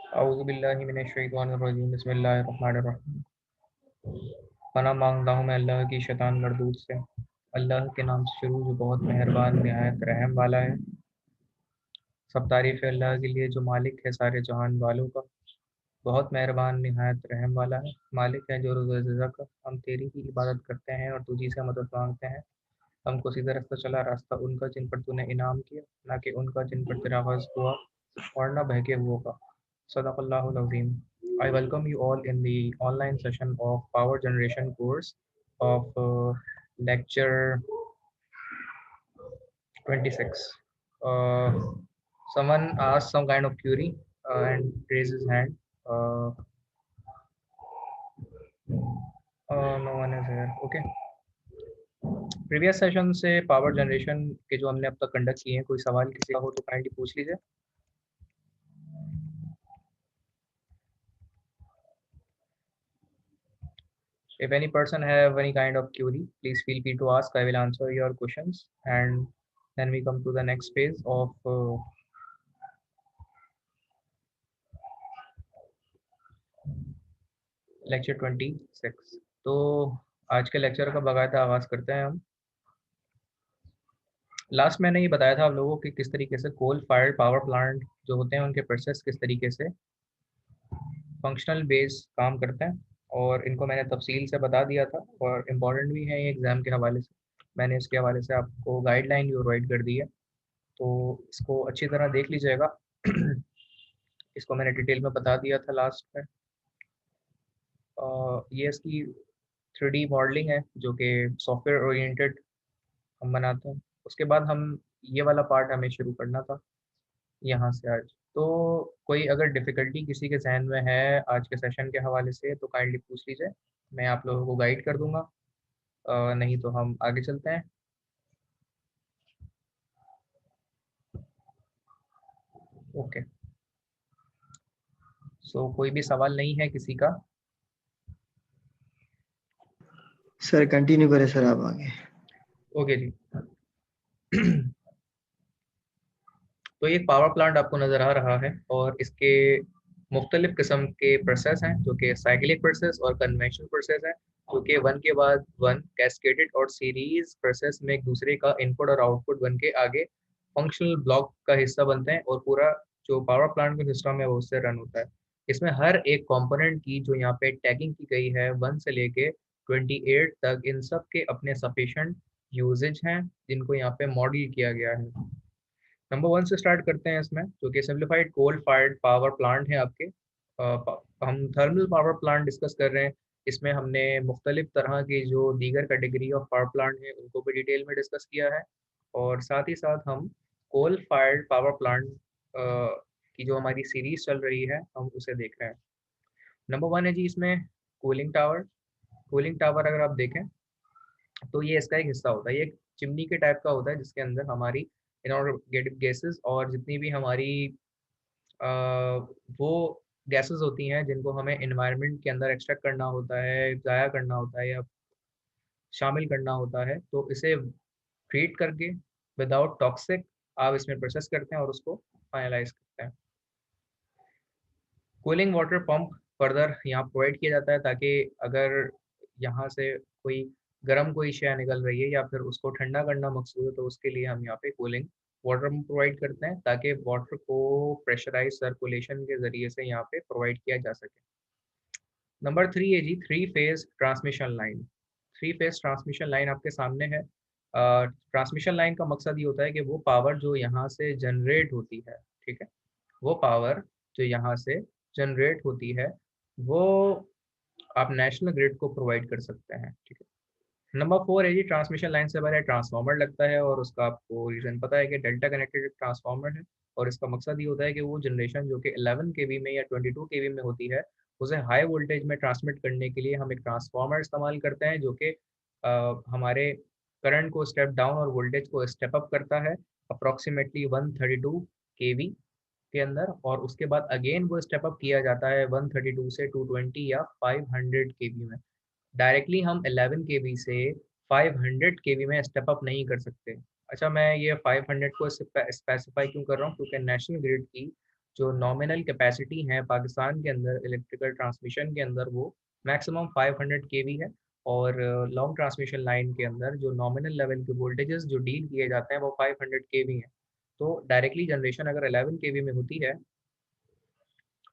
औज़ु बिल्लाहि मिनश शैतानिर रजीम बिस्मिल्लाहिर रहमानिर रहीम। पनाह मांगता हूँ मैं अल्लाह की शैतान मरदूद से। अल्लाह के नाम से शुरू जो बहुत मेहरबान निहायत रहम वाला है। सब तारीफ़ है अल्लाह के लिए जो मालिक है सारे जहान वालों का। बहुत मेहरबान निहायत रहम वाला है। मालिक है जो रुज़ का। हम तेरी ही इबादत करते हैं और तुझी से मदद मांगते हैं। हमको सीधा रास्ता चला रास्ता उनका जिन पर तूने इनाम किया, ना कि उनका जिन पर तेरा ग़ज़ब हुआ और न बहके हुओं का। सदक़ल्लाहुल अज़ीम। I welcome you all in the online session of power generation course of lecture 26. Uh, Someone asked some kind of query and raised his hand. Uh, no one is here. Okay. Previous session से power generation के जो हमने अब तक conduct किए हैं, कोई सवाल किसी का हो तो काइंडली पूछ लीजिए। If any person have any kind of query, please feel free to ask. I will answer your questions, and then we come to the next phase of lecture 26। तो आज के लेक्चर का बाकायदा आगाज़ करते हैं हम। लास्ट मैंने ये बताया था आप लोगों को कि किस तरीके से कोल फायर्ड पावर प्लांट जो होते हैं उनके प्रोसेस किस तरीके से फंक्शनल बेस काम करते हैं, और इनको मैंने तफसील से बता दिया था और इम्पॉर्टेंट भी है ये एग्ज़ाम के हवाले से। मैंने इसके हवाले से आपको गाइडलाइन भी प्रोवाइड कर दी है, तो इसको अच्छी तरह देख लीजिएगा। इसको मैंने डिटेल में बता दिया था लास्ट में। ये इसकी 3D मॉडलिंग है जो कि सॉफ्टवेयर ओरिएंटेड हम बनाते हैं। उसके बाद हम ये वाला पार्ट हमें शुरू करना था यहाँ से आज। तो कोई अगर डिफ़िकल्टी किसी के ज़हन में है आज के सेशन के हवाले से तो काइंडली पूछ लीजिए, मैं आप लोगों को गाइड कर दूँगा। नहीं तो हम आगे चलते हैं। ओके। सो कोई भी सवाल नहीं है किसी का? सर कंटिन्यू करें सर आप आगे। ओके जी। तो ये पावर प्लांट आपको नज़र आ रहा है और इसके मुख्तलिफ़ किस्म के प्रोसेस हैं जो कि साइक्लिक प्रोसेस और कन्वेंशनल प्रोसेस हैं, जो कि वन के बाद वन कैस्केडेड और सीरीज प्रोसेस में एक दूसरे का इनपुट और आउटपुट बन के आगे फंक्शनल ब्लॉक का हिस्सा बनते हैं और पूरा जो पावर प्लांट का सिस्टम है वो उससे रन होता है। इसमें हर एक कंपोनेंट की जो यहाँ पे टैगिंग की गई है 1 से लेके 28 तक, इन सब के अपने सफिशिएंट यूजेज हैं जिनको यहाँ पे मॉडल किया गया है। नंबर 1 से स्टार्ट करते हैं इसमें, जो कि simplified coal fired power plant है आपके। हम थर्मल पावर प्लांट डिस्कस कर रहे हैं। इसमें हमने मुख्तलिफ तरह की जो दीगर कैटेगरी ऑफ पावर प्लांट है उनको भी डिटेल में डिस्कस किया है, और साथ ही साथ हम कोल फायर्ड पावर प्लांट की जो हमारी सीरीज चल रही है हम उसे देख रहे हैं। नंबर 1 है जी इसमें कूलिंग टावर। कूलिंग टावर अगर आप देखें तो ये इसका एक हिस्सा होता है। ये एक चिमनी के टाइप का होता है जिसके अंदर हमारी इनऑर्गेनिक गैसेस और जितनी भी हमारी अ, वो गैसेस होती हैं जिनको हमें एनवायरनमेंट के अंदर एक्सट्रैक्ट करना होता है, ज़ाया करना होता है या शामिल करना होता है, तो इसे ट्रीट करके विदाउट टॉक्सिक आप इसमें प्रोसेस करते हैं और उसको फाइनलाइज करते हैं। कूलिंग वाटर पंप फर्दर यहाँ प्रोवाइड किया जाता है ताकि अगर यहाँ से कोई गर्म कोई शय निकल रही है या फिर उसको ठंडा करना मकसूद है तो उसके लिए हम यहाँ पे कूलिंग वाटर पंप प्रोवाइड करते हैं ताकि वाटर को प्रेशराइज सर्कुलेशन के ज़रिए से यहाँ पे प्रोवाइड किया जा सके। नंबर 3 है जी three phase transmission line. Three phase transmission line आपके सामने है। ट्रांसमिशन लाइन का मकसद ये होता है कि वो पावर जो यहाँ से जनरेट होती है, ठीक है? वो पावर जो यहाँ से जनरेट होती है, वो आप नेशनल ग्रिड को प्रोवाइड कर सकते हैं, ठीक है? नंबर 4 है जी ट्रांसमिशन लाइन से पहले ट्रांसफार्मर लगता है और उसका आपको रीज़न पता है कि डेल्टा कनेक्टेड ट्रांसफार्मर है, और इसका मकसद ये होता है कि वो जनरेशन जो कि 11 केवी में या 22 केवी में होती है, उसे हाई वोल्टेज में ट्रांसमिट करने के लिए हम एक ट्रांसफार्मर इस्तेमाल करते हैं जो कि हमारे करंट को स्टेप डाउन और वोल्टेज को स्टेप अप करता है अप्रॉक्सीमेटली 132 केवी के अंदर, और उसके बाद अगेन वो स्टेप अप किया जाता है 132 से 220 या 500 केवी में। डायरेक्टली हम 11 केवी से 500 केवी में स्टेप अप नहीं कर सकते। अच्छा, मैं ये 500 को स्पेसिफाई क्यों कर रहा हूँ, क्योंकि नेशनल ग्रिड की जो नॉमिनल कैपेसिटी है पाकिस्तान के अंदर इलेक्ट्रिकल ट्रांसमिशन के अंदर वो मैक्सिमम 500 केवी है, और लॉन्ग ट्रांसमिशन लाइन के अंदर जो नॉमिनल लेवल के वोल्टेजेस जो डील किए जाते हैं वो 500 केवी हैं। तो डायरेक्टली जनरेशन अगर 11 केवी में होती है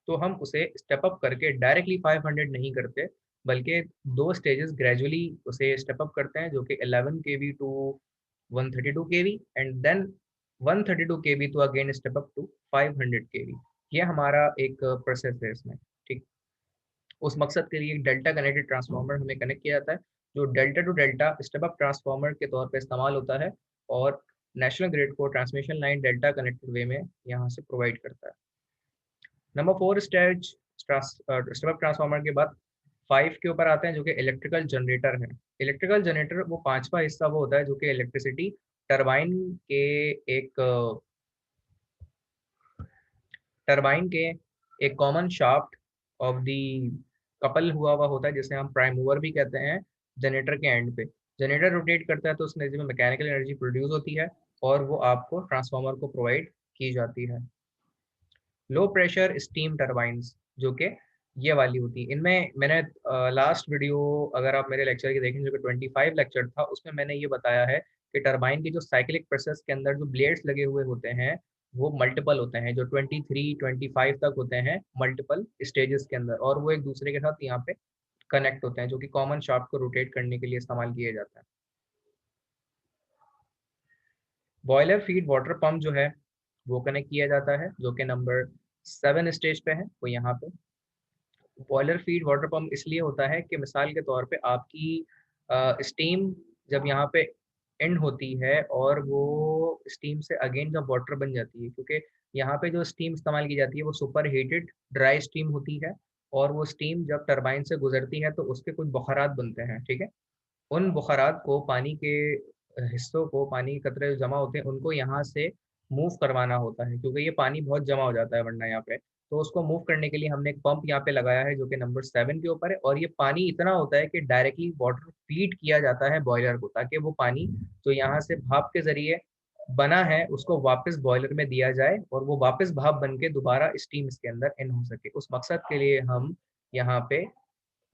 तो हम उसे स्टेप अप करके डायरेक्टली 500 नहीं करते, बल्कि दो स्टेजेस ग्रेजुअली उसे स्टेप अप करते हैं, जो कि 11 kV to 132 kV and then 132 kV to again step up to 500 kV. ये हमारा एक प्रोसेस है इसमें। ठीक, उस मकसद के लिए एक डेल्टा कनेक्टेड ट्रांसफार्मर हमें कनेक्ट किया जाता है, जो delta two delta step up transformer के तौर पर इस्तेमाल होता है, और नेशनल ग्रिड को ट्रांसमिशन लाइन डेल्टा कनेक्टेड वे में यहाँ से प्रोवाइड करता है। Number 4 stage step up transformer के बाद 5 के ऊपर आते हैं, जो कि इलेक्ट्रिकल जनरेटर है। इलेक्ट्रिकल जनरेटर वो पांचवा हिस्सा वो होता है जो कि इलेक्ट्रिसिटी टरबाइन के एक टरबाइन के एक common shaft of the couple हुआ होता है, जिसे हम प्राइम मूवर भी कहते हैं। जनरेटर के एंड पे जनरेटर रोटेट करता है तो उस एनर्जी में मैकेनिकल एनर्जी प्रोड्यूस होती है, और वो आपको ट्रांसफार्मर को प्रोवाइड की जाती है। लो प्रेशर स्टीम टरबाइंस, जो कि ये वाली होती है, इनमें मैंने लास्ट वीडियो अगर आप मेरे लेक्चर की देखें जो कि 25 लेक्चर था, उसमें मैंने ये बताया है कि टरबाइन की जो साइक्लिक प्रोसेस के अंदर जो ब्लेड्स लगे हुए होते हैं वो मल्टीपल होते हैं, जो 23 25 तक होते हैं मल्टीपल स्टेजेस के अंदर, और वो एक दूसरे के साथ यहाँ पे कनेक्ट होते हैं, जो कि कॉमन शाफ्ट को रोटेट करने के लिए इस्तेमाल किए जाता है। बॉयलर फीड वाटर पंप जो है वो कनेक्ट किया जाता है, जो कि नंबर 7 स्टेज पे है, वो यहाँ पे। बॉयलर फीड वाटर पंप इसलिए होता है कि मिसाल के तौर पे आपकी स्टीम जब यहाँ पे एंड होती है और वो स्टीम से अगेन जब वाटर बन जाती है, क्योंकि यहाँ पे जो स्टीम इस्तेमाल की जाती है वो सुपर हीटेड ड्राई स्टीम होती है, और वो स्टीम जब टरबाइन से गुजरती है तो उसके कुछ बुखारात बनते हैं। ठीक है, उन बुखारात को पानी के हिस्सों को, पानी के कतरे जो जमा होते हैं उनको यहाँ से मूव करवाना होता है, क्योंकि ये पानी बहुत जमा हो जाता है वरना यहाँ पे। तो उसको मूव करने के लिए हमने एक पंप यहाँ पे लगाया है जो कि नंबर 7 के ऊपर है, और ये पानी इतना होता है कि डायरेक्टली वाटर फीड किया जाता है बॉयलर को, ताकि वो पानी जो यहाँ से भाप के जरिए बना है उसको वापस बॉयलर में दिया जाए, और वो वापस भाप बन के दोबारा स्टीम इसके अंदर इन हो सके। उस मकसद के लिए हम यहाँ पे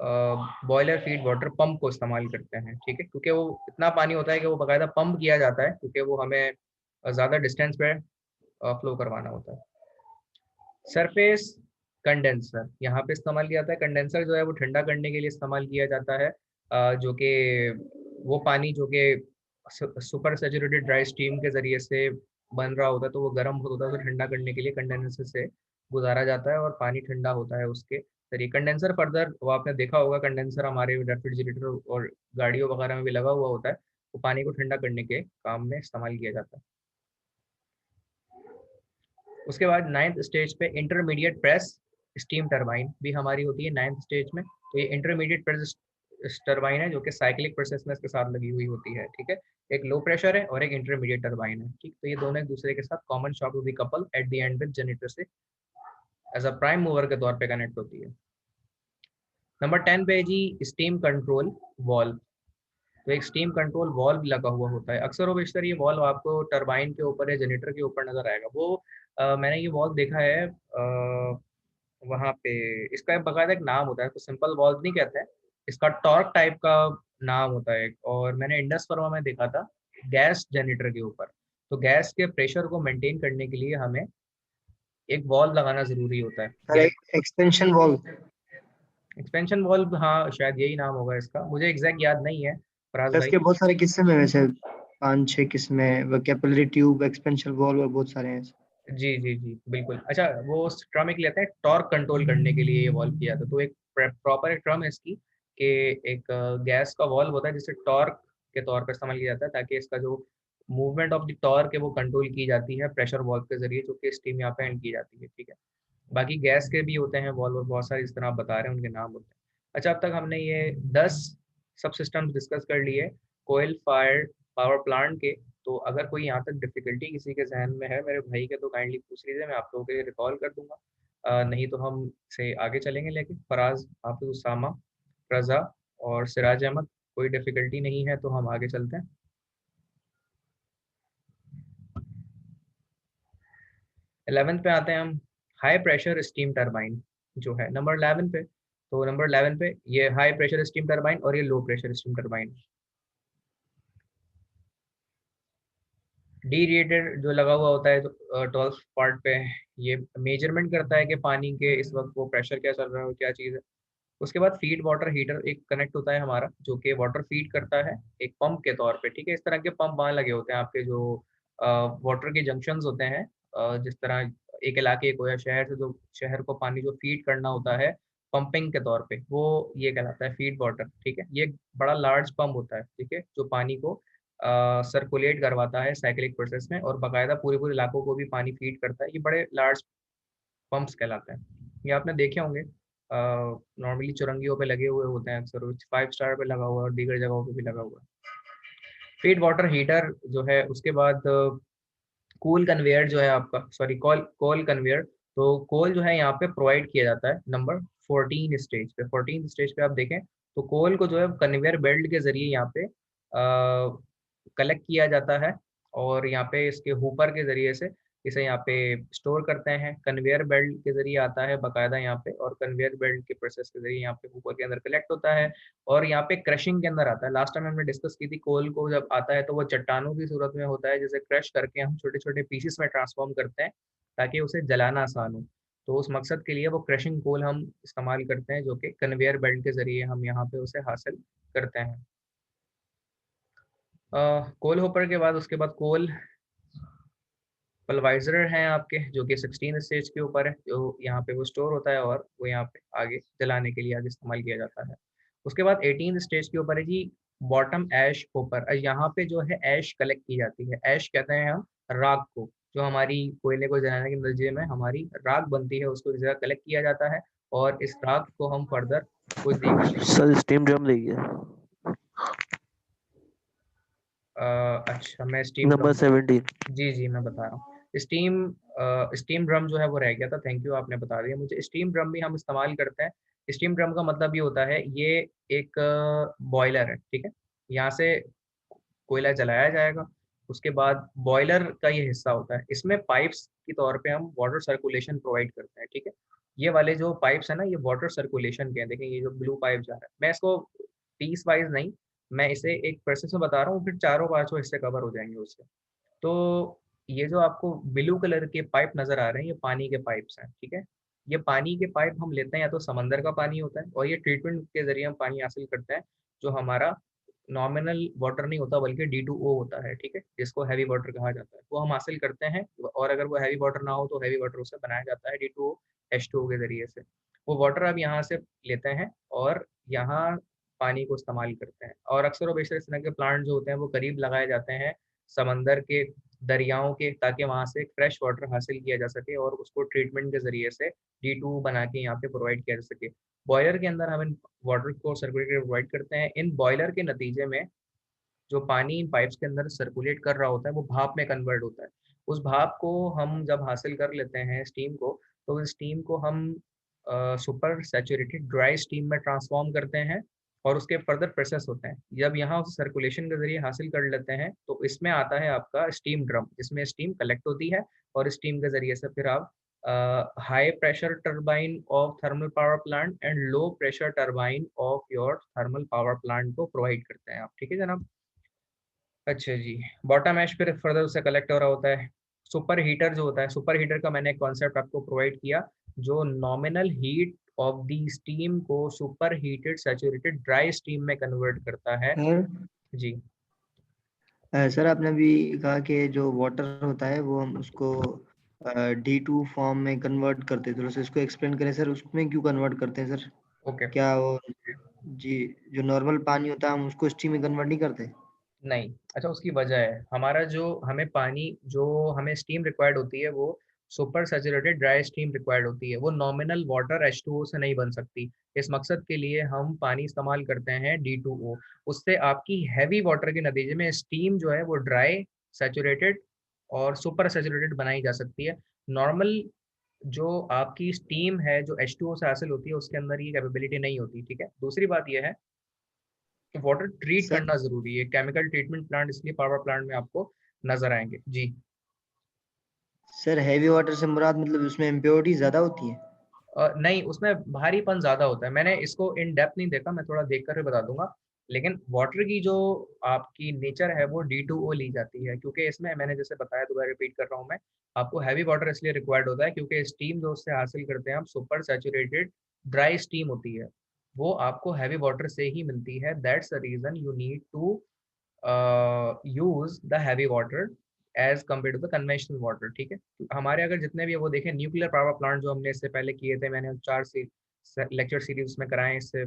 बॉयलर फीड वाटर पंप को इस्तेमाल करते हैं। ठीक है, क्योंकि वो इतना पानी होता है कि वो बाकायदा पंप किया जाता है, क्योंकि वो हमें ज़्यादा डिस्टेंस पे फ्लो करवाना होता है। सरफेस कंडेंसर यहाँ पे इस्तेमाल किया जाता है। कंडेंसर जो है वो ठंडा करने के लिए इस्तेमाल किया जाता है, जो कि वो पानी जो कि सुपर सैचुरेटेड ड्राई स्टीम के ज़रिए से बन रहा होता है, तो वो गर्म होता है, तो ठंडा करने के लिए कंडेंसर से गुजारा जाता है और पानी ठंडा होता है उसके जरिए। कंडेंसर फर्दर वो आपने देखा होगा, कंडेंसर हमारे रेफ्रिजरेटर और गाड़ियों वगैरह में भी लगा हुआ होता है, वो पानी को ठंडा करने के काम में इस्तेमाल किया जाता है। उसके बाद 9th स्टेज पे इंटरमीडिएट प्रेस स्टीम टरबाइन भी हमारी होती है 9th स्टेज में। तो ये इंटरमीडिएट प्रेस टरबाइन है जो कि साइक्लिक प्रोसेस में इसके साथ लगी हुई होती है। ठीक है, एक लो प्रेशर है और एक इंटरमीडिएट टरबाइन है। ठीक, तो ये दोनों एक दूसरे के साथ common shock to the couple at the end with generator से एज अ प्राइम मूवर के तौर पे कनेक्ट होती है। नंबर 10 पे जी स्टीम कंट्रोल वॉल्व। तो एक स्टीम कंट्रोल वॉल्व लगा हुआ होता है। अक्सर व बेशतर ये वॉल्व आपको टरबाइन के ऊपर या जनरेटर के ऊपर नजर आएगा। वो मैंने ये वॉल्व देखा है वहाँ पे, इसका बाकायदा एक नाम होता है, तो सिंपल वॉल्व नहीं कहते हैं, इसका टॉर्क टाइप का नाम होता है। और मैंने इंडस फर्मा में देखा था गैस जनरेटर के ऊपर। तो गैस के प्रेशर को मेंटेन करने के लिए हमें एक वॉल्व लगाना जरूरी होता है। Sir expansion valve. Expansion valve, हाँ शायद यही नाम होगा इसका, मुझे एग्जैक्ट याद नहीं है फराज भाई। इसके बहुत सारे किस्म है वैसे, 5-6 किस्में, वो कैपिलरी ट्यूब, एक्सपेंशन वॉल्व और बहुत सारे हैं। जी जी जी बिल्कुल। अच्छा, वो उस ट्रम एक लेते हैं टॉर्क कंट्रोल करने के लिए ये वॉल्व किया था। तो एक प्रॉपर एक ट्रम है इसकी कि एक गैस का वॉल्व होता है जिसे टॉर्क के तौर पर इस्तेमाल किया जाता है, ताकि इसका जो मूवमेंट ऑफ द टॉर्क है वो कंट्रोल की जाती है प्रेशर वॉल्व के जरिए, जो कि स्टीम यहाँ पे एंड की जाती है। ठीक है, बाकी गैस के भी होते हैं वॉल्व और बहुत सारे, जिस तरह आप बता रहे हैं उनके नाम होते हैं। अच्छा, अब तक हमने ये 10 सब सिस्टम्स डिस्कस कर लिए कोयल फायर पावर प्लांट के। तो अगर कोई यहाँ तक डिफिकल्टी किसी के जहन में है मेरे भाई के, तो काइंडली पूछ लीजिए, मैं आप लोगों के लिए रिकॉल कर दूंगा। नहीं तो हम से आगे चलेंगे। लेकिन फराज, हाफिज उसामा, रज़ा और सिराज अहमद, कोई डिफिकल्टी नहीं है तो हम आगे चलते हैं। 11th पे आते हैं हम, हाई प्रेशर स्टीम टरबाइन जो है नंबर 11 पे। तो नंबर 11 पे ये हाई प्रेशर स्टीम टरबाइन और ये लो प्रेशर स्टीम टरबाइन। डीरेटेड जो लगा हुआ होता है तो 12th पार्ट पे, ये मेजरमेंट करता है कि पानी के इस वक्त वो प्रेशर क्या चल रहा है और क्या चीज़ है। उसके बाद फीड वाटर हीटर एक कनेक्ट होता है हमारा, जो कि वाटर फीड करता है एक पंप के तौर पे, ठीक है। इस तरह के पंप वहाँ लगे होते हैं आपके जो वाटर के जंक्शंस होते हैं। जिस तरह एक इलाके को या शहर से जो शहर को पानी जो फीड करना होता है पंपिंग के तौर पे, वो ये कहलाता है फीड वाटर, ठीक है। ये एक बड़ा लार्ज पंप होता है, ठीक है, जो पानी को सर्कुलेट करवाता है साइक्लिक प्रोसेस में और बाकायदा पूरे पूरे इलाकों को भी पानी फीड करता है। ये बड़े लार्ज पंप्स कहलाते हैं। ये आपने देखे होंगे, नॉर्मली चुरंगियों पे लगे हुए होते हैं अक्सर, 5 स्टार पे लगा हुआ है और दीगर जगहों पे भी लगा हुआ है। फीड वाटर हीटर जो है, उसके बाद कूल कन्वेयर जो है आपका, सॉरी कॉल कॉल कन्वेयर। तो कोल जो है यहाँ पे प्रोवाइड किया जाता है नंबर 14 स्टेज पे। 14 स्टेज पे आप देखें तो कोल को जो है कन्वेयर बेल्ट के जरिए यहाँ पे कलेक्ट किया जाता है और यहाँ पे इसके हुपर के जरिए से इसे यहाँ पे स्टोर करते हैं। कन्वेयर बेल्ट के जरिए आता है बाकायदा यहाँ पे, और कन्वेयर बेल्ट के प्रोसेस के जरिए यहाँ पे हुपर के अंदर कलेक्ट होता है और यहाँ पे क्रशिंग के अंदर आता है। लास्ट टाइम हमने डिस्कस की थी, कोल को जब आता है तो वो चट्टानों की सूरत में होता है, जिसे क्रश करके हम छोटे छोटे पीसेस में ट्रांसफॉर्म करते हैं ताकि उसे जलाना आसान हो। तो उस मकसद के लिए वो क्रशिंग कोल हम इस्तेमाल करते हैं, जो कि कन्वेयर बेल्ट के जरिए हम यहाँ पे उसे हासिल करते हैं। कोल होपर के बाद उसके बाद कोल पल्वाइजर हैं आपके, जो कि 16 स्टेज के ऊपर है, जो यहाँ पे वो स्टोर होता है और वो यहाँ पे आगे जलाने के लिए आगे इस्तेमाल किया जाता है। उसके बाद 18 स्टेज के ऊपर है जी बॉटम ऐश होपर। यहाँ पे जो है ऐश कलेक्ट की जाती है। ऐश कहते हैं हम राख को, जो हमारी कोयले को जलाने के नतीजे में हमारी राख बनती है, उसको इस जगह कलेक्ट किया जाता है और इस राख को हम फर्दर कुछ दीगर चीजों सर स्टीम ड्रम देखिए अच्छा मैं स्टीम नंबर ड्रम, 17। जी जी मैं बता रहा हूँ। स्टीम स्टीम ड्रम जो है वो रह गया था, थैंक यू आपने बता दिया मुझे। स्टीम ड्रम भी हम इस्तेमाल करते हैं। स्टीम ड्रम का मतलब ये होता है, ये एक बॉयलर है, ठीक है। यहाँ से कोयला जलाया जाएगा, उसके बाद बॉयलर का ये हिस्सा होता है, इसमें पाइप्स के तौर पे हम वाटर सर्कुलेशन प्रोवाइड करते हैं, ठीक है। ये वाले जो पाइप्स है ना, ये वाटर सर्कुलेशन के हैं। देखें ये जो ब्लू पाइप जा रहा है, मैं इसको पीस वाइज नहीं, मैं इसे एक प्रोसेस में बता रहा हूँ, फिर चारों पांचों हिस्से कवर हो जाएंगे उससे। तो ये जो आपको ब्लू कलर के पाइप नजर आ रहे हैं, ये पानी के पाइप्स हैं, ठीक है। ये पानी के पाइप हम लेते हैं, या तो समंदर का पानी होता है और ये ट्रीटमेंट के जरिए हम पानी हासिल करते हैं, जो हमारा नॉमिनल वाटर नहीं होता बल्कि D2O होता है, ठीक है, जिसको हैवी वाटर कहा जाता है, वो हम हासिल करते हैं। और अगर वो हैवी वाटर ना हो तो हैवी वाटर उसे बनाया जाता है D2O H2O के जरिए से। वो वाटर अब यहाँ से लेते हैं और यहाँ पानी को इस्तेमाल करते हैं। और अक्सर व बेशतर इस तरह के प्लांट जो होते हैं वो करीब लगाए जाते हैं समंदर के, दरियाओं के, ताकि वहाँ से फ्रेश वाटर हासिल किया जा सके और उसको ट्रीटमेंट के जरिए से D2 बना के यहाँ पे प्रोवाइड किया जा सके। बॉयलर के अंदर हम इन वाटर को सर्कुलेट प्रोवाइड करते हैं। इन बॉयलर के नतीजे में जो पानी इन पाइप्स के अंदर सर्कुलेट कर रहा होता है वो भाप में कन्वर्ट होता है। उस भाप को हम जब हासिल कर लेते हैं स्टीम को, तो उस स्टीम को हम सुपर सैचुरेटेड ड्राई स्टीम में ट्रांसफॉर्म करते हैं और उसके फर्दर प्रोसेस होते हैं। जब यहाँ उस सर्कुलेशन के जरिए हासिल कर लेते हैं तो इसमें आता है आपका स्टीम ड्रम, जिसमें स्टीम कलेक्ट होती है और स्टीम के जरिए से फिर आप high pressure turbine of thermal power plant and low pressure turbine of your thermal power plant को प्रोवाइड करते हैं आप, ठीक है जनाब। अच्छा जी, बॉटम ऐश फिर फर्दर उससे कलेक्ट हो रहा होता है। सुपर हीटर जो होता है, सुपर हीटर का मैंने एक कॉन्सेप्ट आपको प्रोवाइड किया, जो nominal heat of the steam को super heated saturated dry steam में कन्वर्ट करता है। सर जी सर आपने अभी कहा कि जो वाटर होता है वो हम उसको D2 फॉर्म में कन्वर्ट करते हैं, थोड़ा सा इसको एक्सप्लेन करें सर, उसमें क्यों कन्वर्ट करते हैं सर? ओके। क्या वो जी जो नॉर्मल पानी होता है हम उसको स्टीम में कन्वर्ट नहीं करते? नहीं, अच्छा उसकी वजह है, हमारा जो हमें पानी जो हमें स्टीम रिक्वायर्ड होती है वो super saturated dry steam required होती है, वो नॉमिनल वाटर H2O से नहीं बन सकती। इस मकसद के लिए हम पानी इस्तेमाल करते हैं D2O। उससे आपकी हैवी वाटर के नतीजे में स्टीम जो है वो ड्राई, सैचुरेटेड और सुपर सैचुरेटेड बनाई जा सकती है। नॉर्मल जो आपकी स्टीम है जो H2O से हासिल होती है उसके अंदर ये कैपेबिलिटी नहीं होती, ठीक है। दूसरी बात यह है कि वाटर ट्रीट सर करना जरूरी है, केमिकल ट्रीटमेंट प्लांट इसलिए पावर प्लांट में आपको नजर आएंगे। जी सर हैवी वाटर से मुराद मतलब उसमें इम्प्योरिटी ज्यादा होती है? नहीं, उसमें भारीपन ज्यादा होता है। मैंने इसको इन डेप्थ नहीं देखा, मैं थोड़ा देख कर भी बता दूंगा। लेकिन वाटर की जो आपकी नेचर है वो D2O ली जाती है, क्योंकि इसमें मैंने जैसे बताया, दोबारा रिपीट कर रहा हूँ मैं, आपको हैवी वाटर इसलिए रिक्वायर्ड होता है क्योंकि स्टीम जो उससे हासिल करते हैं आप, सुपर सैचुरेटेड ड्राई स्टीम होती है, वो आपको हैवी वाटर से ही मिलती है। That's the reason you need to use the heavy water as compare to the conventional water. ठीक है, हमारे अगर जितने भी वो देखें न्यूक्लियर पावर प्लांट जो हमने इससे पहले किए थे, मैंने 4 से लेक्चर सीरीज में कराए इससे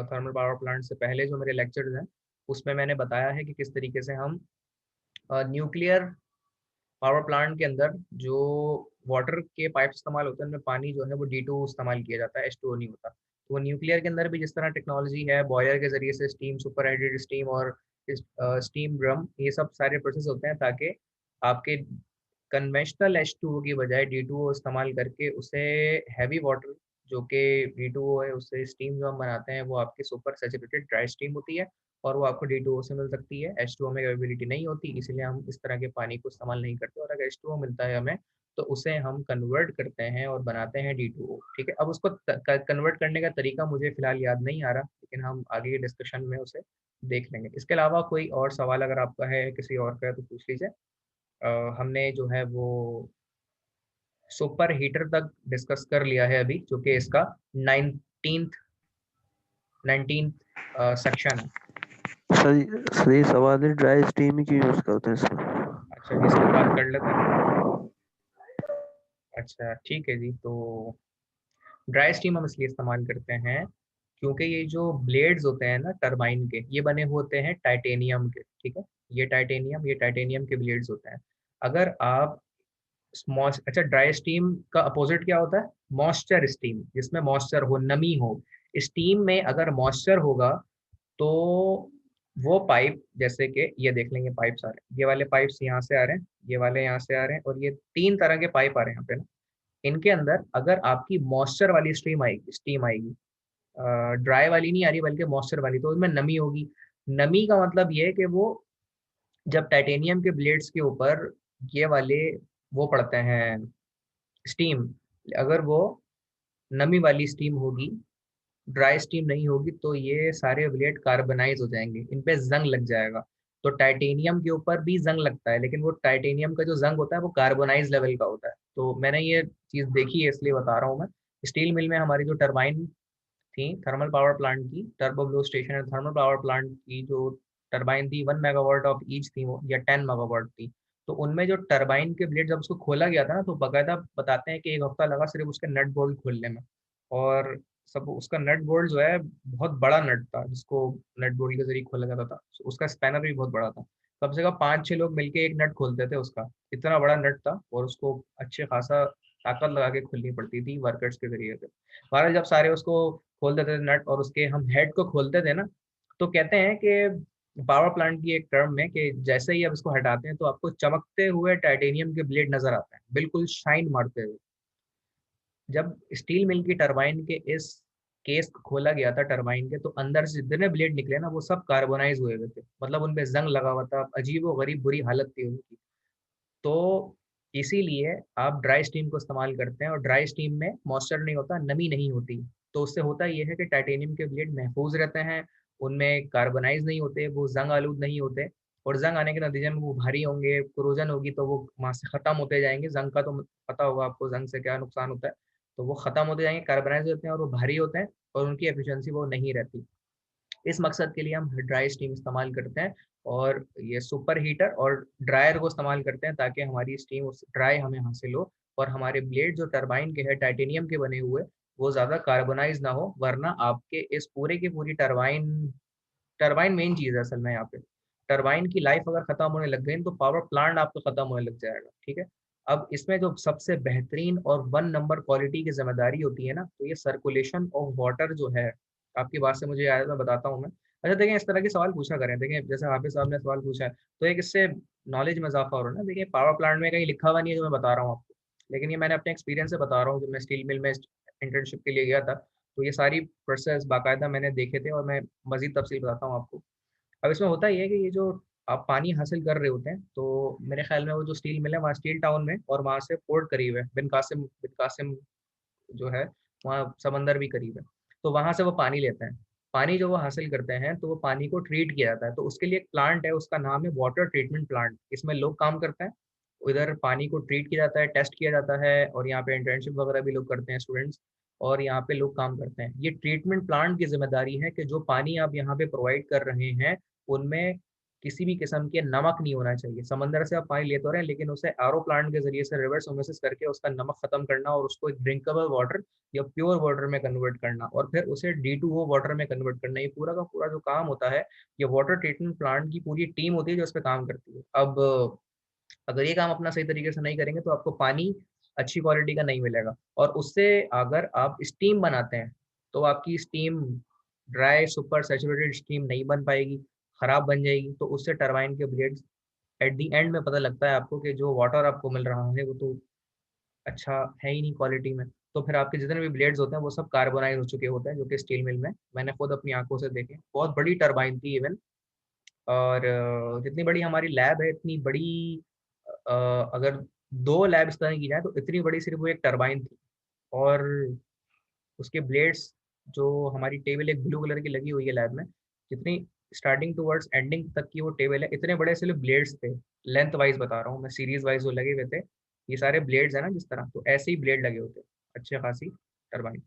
थर्मल पावर प्लांट से पहले जो मेरे लेक्चर्स हैं, उसमें मैंने बताया है कि किस तरीके से हम न्यूक्लियर पावर प्लांट के अंदर जो वाटर के पाइप इस्तेमाल होते हैं उनमें पानी जो है वो D2 इस्तेमाल किया जाता है, H2O नहीं होता। तो वो न्यूक्लियर के अंदर भी जिस तरह टेक्नोलॉजी है, बॉयलर के जरिए से स्टीम, सुपर हेडेड स्टीम और स्टीम ड्रम, ये सब सारे प्रोसेस होते हैं ताकि आपके कन्वेंशनल H2O की बजाय D2O इस्तेमाल करके उसे हैवी वाटर जो कि D2O है, उससे स्टीम जो हम बनाते हैं वो आपकी सुपर सैचुरेटेड ड्राई स्टीम होती है और वो आपको D2O से मिल सकती है। H2O में अवेलेबिलिटी नहीं होती, इसलिए हम इस तरह के पानी को इस्तेमाल नहीं करते, और अगर H2O मिलता है हमें तो उसे हम कन्वर्ट करते हैं और बनाते हैं D2O। ठीक है, अब उसको कन्वर्ट करने का तरीका मुझे फिलहाल याद नहीं आ रहा, लेकिन हम आगे के डिस्कशन में उसे देख लेंगे। इसके अलावा कोई और सवाल अगर आपका है, किसी और का है, तो पूछ लीजिए। हमने जो है वो सुपर हीटर तक डिस्कस कर लिया है अभी, जो कि इसका 19th 19th सेक्शन है। सर सही सवाल है, ड्राई स्टीम ही क्यों यूज करते हैं इसमें? अच्छा जी, इसके बाद कर लेते हैं। अच्छा ठीक है जी, तो ड्राई स्टीम हम इसलिए इस्तेमाल करते हैं क्योंकि ये जो ब्लेड्स होते हैं ना टरबाइन के, ये बने होते हैं टाइटेनियम के। ठीक है, ये टाइटेनियम के ब्लेड्स होते हैं। अगर आप अच्छा, ड्राई स्टीम का अपोजिट क्या होता है? मॉइस्चर स्टीम, जिसमें मॉइस्चर हो, नमी हो। स्टीम में अगर मॉइस्चर होगा तो वो पाइप, जैसे कि ये देख लेंगे पाइप्स आ रहे हैं, ये वाले पाइप्स यहाँ से आ रहे हैं, ये वाले यहाँ से आ रहे हैं, और ये 3 तरह के पाइप आ रहे हैं यहाँ पे ना। इनके अंदर अगर आपकी मॉइस्चर वाली स्टीम आएगी, ड्राई वाली नहीं आ रही बल्कि मॉइस्चर वाली, तो उसमें नमी होगी। नमी का मतलब ये है कि वो जब टाइटेनियम के ब्लेड्स के ऊपर ये वाले वो पड़ते हैं स्टीम, अगर वो नमी वाली स्टीम होगी, ड्राई स्टीम नहीं होगी, तो ये सारे ब्लेड कार्बनाइज हो जाएंगे, इन पे जंग लग जाएगा। तो टाइटेनियम के ऊपर भी जंग लगता है, लेकिन वो टाइटेनियम का जो जंग होता है वो कार्बोनाइज लेवल का होता है। तो मैंने ये चीज़ देखी है इसलिए बता रहा हूँ मैं। स्टील मिल में हमारी जो टरबाइन थी, थर्मल पावर प्लांट की, टर्बो ब्लो स्टेशन और थर्मल पावर प्लांट की जो टरबाइन थी, 1 मेगावाट ऑफ ईच थी वो, या 10 मेगावाट थी। तो उनमें जो टरबाइन के ब्लेड जब उसको खोला गया था ना, तो बाकायदा बताते हैं कि 1 हफ्ता लगा सिर्फ उसके नट बोल्ट खोलने में। और सब उसका नट बोल्ट जो है बहुत बड़ा नट था, जिसको नट बोल्ट के जरिए खोला जाता था। तो उसका स्पैनर भी बहुत बड़ा था, कम से कम 5-6 लोग मिलके एक नट खोलते थे उसका, इतना बड़ा नट था। और उसको अच्छे खासा ताकत लगा के खोलनी पड़ती थी वर्कर्स के जरिए से। बहरहाल जब सारे उसको खोल देते थे नट, और उसके हम हेड को खोलते थे ना, तो कहते हैं कि पावर प्लांट की एक टर्म में कि जैसे ही आप इसको हटाते हैं तो आपको चमकते हुए टाइटेनियम के ब्लेड नजर आते हैं, बिल्कुल शाइन मारते हुए। जब स्टील मिल की टरबाइन के इस केस को खोला गया था टरबाइन के, तो अंदर से जितने ब्लेड निकले ना वो सब कार्बोनाइज हुए हुए थे, मतलब उनपे जंग लगा हुआ था, अजीब व गरीब बुरी हालत थी उनकी। तो इसीलिए आप ड्राई स्टीम को इस्तेमाल करते हैं, और ड्राई स्टीम में मॉइस्चर नहीं होता, नमी नहीं होती। तो उससे होता यह है कि टाइटेनियम के ब्लेड महफूज रहते हैं, उनमें कार्बोनाइज नहीं होते, वो जंग आलूद नहीं होते। और जंग आने के नतीजे में वो भारी होंगे, क्रोजन होगी, तो वो वहाँ से ख़त्म होते जाएंगे। जंग का तो पता होगा आपको, जंग से क्या नुकसान होता है। तो वो ख़त्म होते जाएंगे, कार्बोनाइज होते हैं और वो भारी होते हैं, और उनकी एफिशिएंसी वो नहीं रहती। इस मकसद के लिए हम ड्राई स्टीम इस्तेमाल करते हैं, और ये सुपर हीटर और ड्रायर को इस्तेमाल करते हैं ताकि हमारी स्टीम उस ड्राई हमें हासिल हो, और हमारे ब्लेड जो टरबाइन के हैं टाइटेनियम के बने हुए, वो ज़्यादा कार्बोनाइज ना हो, वरना आपके इस पूरे की पूरी टरबाइन, टरबाइन मेन चीज़ है असल में यहाँ पे। टरबाइन की लाइफ अगर खत्म होने लग गई तो पावर प्लांट आपका खत्म होने लग जाएगा। ठीक है, अब इसमें जो सबसे बेहतरीन और 1 नंबर क्वालिटी की जिम्मेदारी होती है ना, तो ये सर्कुलेशन ऑफ वाटर जो है। आपकी बात से मुझे याद है, मैं बताता हूँ मैं। अच्छा देखिए, इस तरह के सवाल पूछा करें, देखिए जैसे हाफिज साहब ने सवाल पूछा है, तो एक इससे नॉलेज में इजाफा हो रहा है ना। देखिए पावर प्लांट में कहीं लिखा हुआ नहीं है जो मैं बता रहा हूँ आपको, लेकिन ये मैंने अपने एक्सपीरियंस से बता रहा हूँ। जब मैं स्टील मिल में इंटर्नशिप के लिए गया था, तो ये सारी प्रोसेस बाकायदा मैंने देखे थे, और मैं मजीद तफसील बताता हूँ आपको। अब इसमें होता ही है कि ये जो आप पानी हासिल कर रहे होते हैं, तो मेरे ख्याल में वो जो स्टील मिल है वहाँ स्टील टाउन में, और वहाँ से पोर्ट करीब है, बिन कासिम जो है, वहाँ समंदर भी करीब है, तो वहाँ से वो पानी लेते हैं। पानी जो वो हासिल करते हैं, तो वो पानी को ट्रीट किया जाता है, तो उसके लिए एक प्लांट है, उसका नाम है वाटर ट्रीटमेंट प्लांट। इसमें लोग काम करते हैं, उधर पानी को ट्रीट किया जाता है, टेस्ट किया जाता है, और यहाँ पे इंटर्नशिप वगैरह भी लोग करते हैं, स्टूडेंट्स, और यहाँ पे लोग काम करते हैं। ये ट्रीटमेंट प्लांट की जिम्मेदारी है कि जो पानी आप यहाँ पे प्रोवाइड कर रहे हैं, उनमें किसी भी किस्म के नमक नहीं होना चाहिए। समंदर से आप पानी लेते हो रहे हैं, लेकिन उसे आरओ प्लांट के जरिए से रिवर्स ओमेसिस करके उसका नमक खत्म करना, और उसको एक ड्रिंकेबल वाटर या प्योर वाटर में कन्वर्ट करना, और फिर उसे D2O वाटर में कन्वर्ट करना। ये पूरा का पूरा जो काम होता है, ये वाटर ट्रीटमेंट प्लांट की पूरी टीम होती है जो इस पे काम करती है। अब अगर ये काम अपना सही तरीके से नहीं करेंगे, तो आपको पानी अच्छी क्वालिटी का नहीं मिलेगा, और उससे अगर आप स्टीम बनाते हैं, तो आपकी steam dry super saturated steam नहीं बन पाएगी, खराब बन जाएगी। तो उससे टरबाइन के ब्लेड्स एट द एंड में पता लगता है आपको कि जो वाटर आपको मिल रहा है वो तो अच्छा है ही नहीं क्वालिटी में। तो फिर आपके जितने भी ब्लेड्स होते हैं वो सब कार्बोनाइज हो चुके होते हैं, जो कि स्टील मिल में मैंने खुद अपनी आंखों से देखे। बहुत बड़ी टरबाइन थी इवन, और जितनी बड़ी हमारी लैब है, इतनी बड़ी अगर 2 लैब इस तरह की जाए, तो इतनी बड़ी सिर्फ वो एक टरबाइन थी। और उसके ब्लेड्स, जो हमारी टेबल एक ब्लू कलर की लगी हुई है लैब में, जितनी स्टार्टिंग टूवर्ड्स एंडिंग तक की वो टेबल है, इतने बड़े सिर्फ ब्लेड्स थे। लेंथ वाइज बता रहा हूँ मैं, सीरीज वाइज जो लगे हुए थे, ये सारे ब्लेड्स है ना जिस तरह, तो ऐसे ही ब्लेड लगे होते, अच्छे खासी टरबाइन।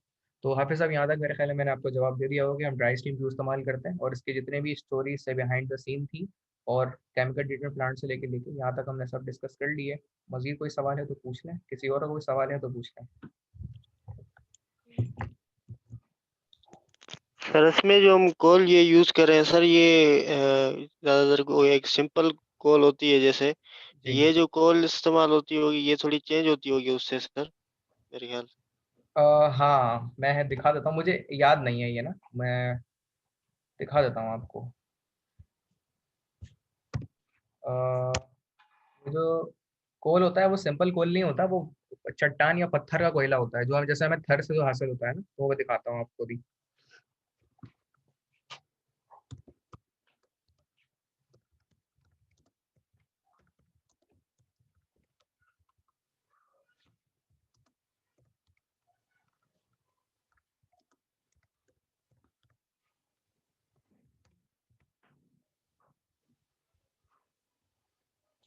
तो हाफिज साहब, यहाँ तक मेरे ख्याल है मैंने आपको जवाब दे दिया होगा कि हम ड्राई स्टीम क्यों इस्तेमाल करते हैं, और इसके जितने भी स्टोरीज से बिहाइंड द सीन थी, और केमिकल ट्रीटमेंट प्लांट से लेके लेके यहाँ तक हमने सब डिस्कस कर लिए। मजीद कोई सवाल है तो पूछ लें, किसी और का कोई सवाल है तो पूछ लें। सर इसमें जो हम कॉल ये यूज कर रहे हैं सर, ये ज्यादातर को एक सिंपल कॉल होती है, जैसे जी ये जो कॉल इस्तेमाल होती होगी ये थोड़ी चेंज होती होगी उससे सर, मेरे ख्याल से। हाँ, मैं दिखा देता हूँ, मुझे याद नहीं है ये ना, मैं दिखा देता हूँ आपको। अ, ये जो कोल होता है वो सिंपल कोल नहीं होता, वो चट्टान या पत्थर का कोयला होता है, जो हम जैसे हमें थर से जो हासिल होता है ना, तो वो मैं दिखाता हूँ आपको भी।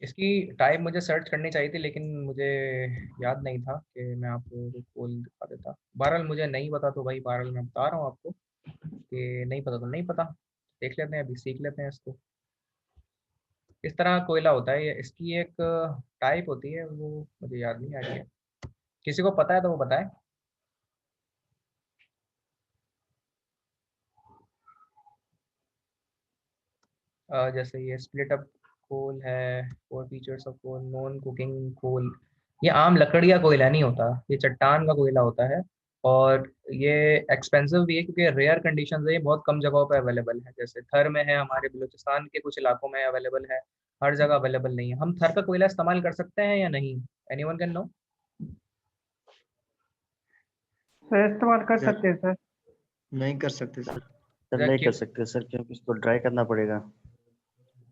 इसकी टाइप मुझे सर्च करनी चाहिए थी, लेकिन मुझे याद नहीं था कि मैं आपको वो कोल दिखा देता। बहरहाल मुझे नहीं पता, तो भाई बहरहाल मैं बता रहा हूँ आपको कि नहीं पता तो नहीं पता, देख लेते हैं, अभी सीख लेते हैं इसको। इस तरह का कोयला होता है ये, इसकी एक टाइप होती है, वो मुझे याद नहीं आ रही है। किसी को पता है तो वो बताए। जैसे ये स्प्लिट अप कोल है, four features of coal, non coking coal. ये आम लकड़ी का कोयला नहीं होता, ये चट्टान का कोयला होता है, और ये एक्सपेंसिव भी है, क्योंकि रेयर कंडीशन है, ये बहुत कम जगहों पर अवेलेबल है। जैसे थर में है, हमारे बलूचिस्तान के कुछ इलाकों में अवेलेबल है, हर जगह अवेलेबल नहीं है। हम थर का कोयला इस्तेमाल कर सकते हैं या नहीं? Anyone can no? सर इस्तेमाल कर सर सकते हैं सर। नहीं कर सकते सर। सर नहीं कर सकते सर, क्योंकि इसको ड्राई करना पड़ेगा,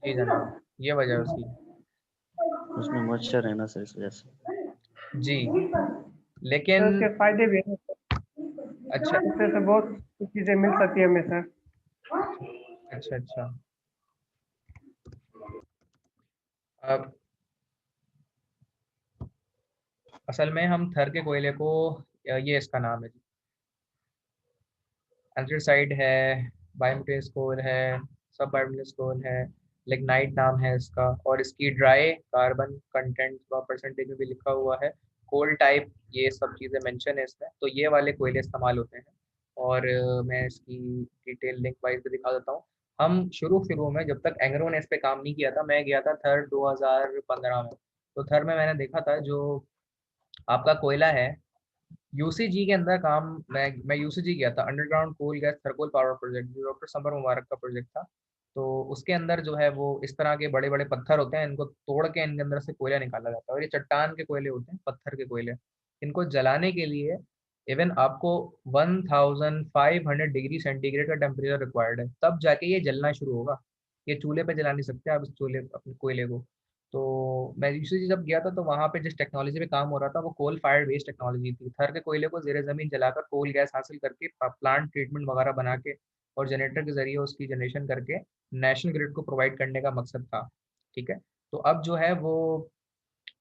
जी जनाब, ये वजह है उसकी। उसमें मॉइस्चर है ना सर, इस वजह से। जी, सर लेकिन उसके फायदे भी हैं सर, अच्छा उससे से बहुत चीजें मिल सकती है हमें सर। अच्छा अच्छा। अब असल में हम थर के कोयले को, ये इसका नाम है जी, एंथ्रासाइड है, बायोमेटेस कोल है, सब बायोमेटेस कोल है, लिग्नाइट नाम है इसका, और इसकी ड्राई कार्बन कंटेंट व परसेंटेज में भी लिखा हुआ है, कोल टाइप, ये सब चीज़ें मेंशन है इसमें। तो ये वाले कोयले इस्तेमाल होते हैं, और मैं इसकी डिटेल लिंक वाइज भी दिखा देता हूँ। हम शुरू शुरू में, जब तक एंग्रो ने इस पे काम नहीं किया था, मैं गया था थर 2015 में, तो थर में मैंने देखा था जो आपका कोयला है, यूसीजी के अंदर काम, मैं यूसीजी गया था, underground coal gas thermal power project, जो डॉक्टर समर मुबारक का प्रोजेक्ट था। तो उसके अंदर जो है वो इस तरह के बड़े बड़े पत्थर होते हैं, इनको तोड़ के इनके अंदर से कोयला निकाला जाता है, और ये चट्टान के कोयले होते हैं, पत्थर के कोयले। इनको जलाने के लिए इवन आपको 1500 डिग्री सेंटीग्रेड का टेम्परेचर रिक्वायर्ड है, तब जाके ये जलना शुरू होगा। ये चूल्हे पे जला नहीं सकते आप इस चूल्हे अपने कोयले को। तो मैं यूसीजी जब गया था तो वहाँ पे जिस टेक्नोलॉजी पे काम हो रहा था वो कोल फायर्ड वेस्ट टेक्नोलॉजी थी। थर के कोयले को ज़ेरे ज़मीन जलाकर कोल गैस हासिल करके प्लांट ट्रीटमेंट वगैरह बना के और जनरेटर के जरिए उसकी जनरेशन करके नेशनल ग्रिड को प्रोवाइड करने का मकसद था। ठीक है, तो अब जो है वो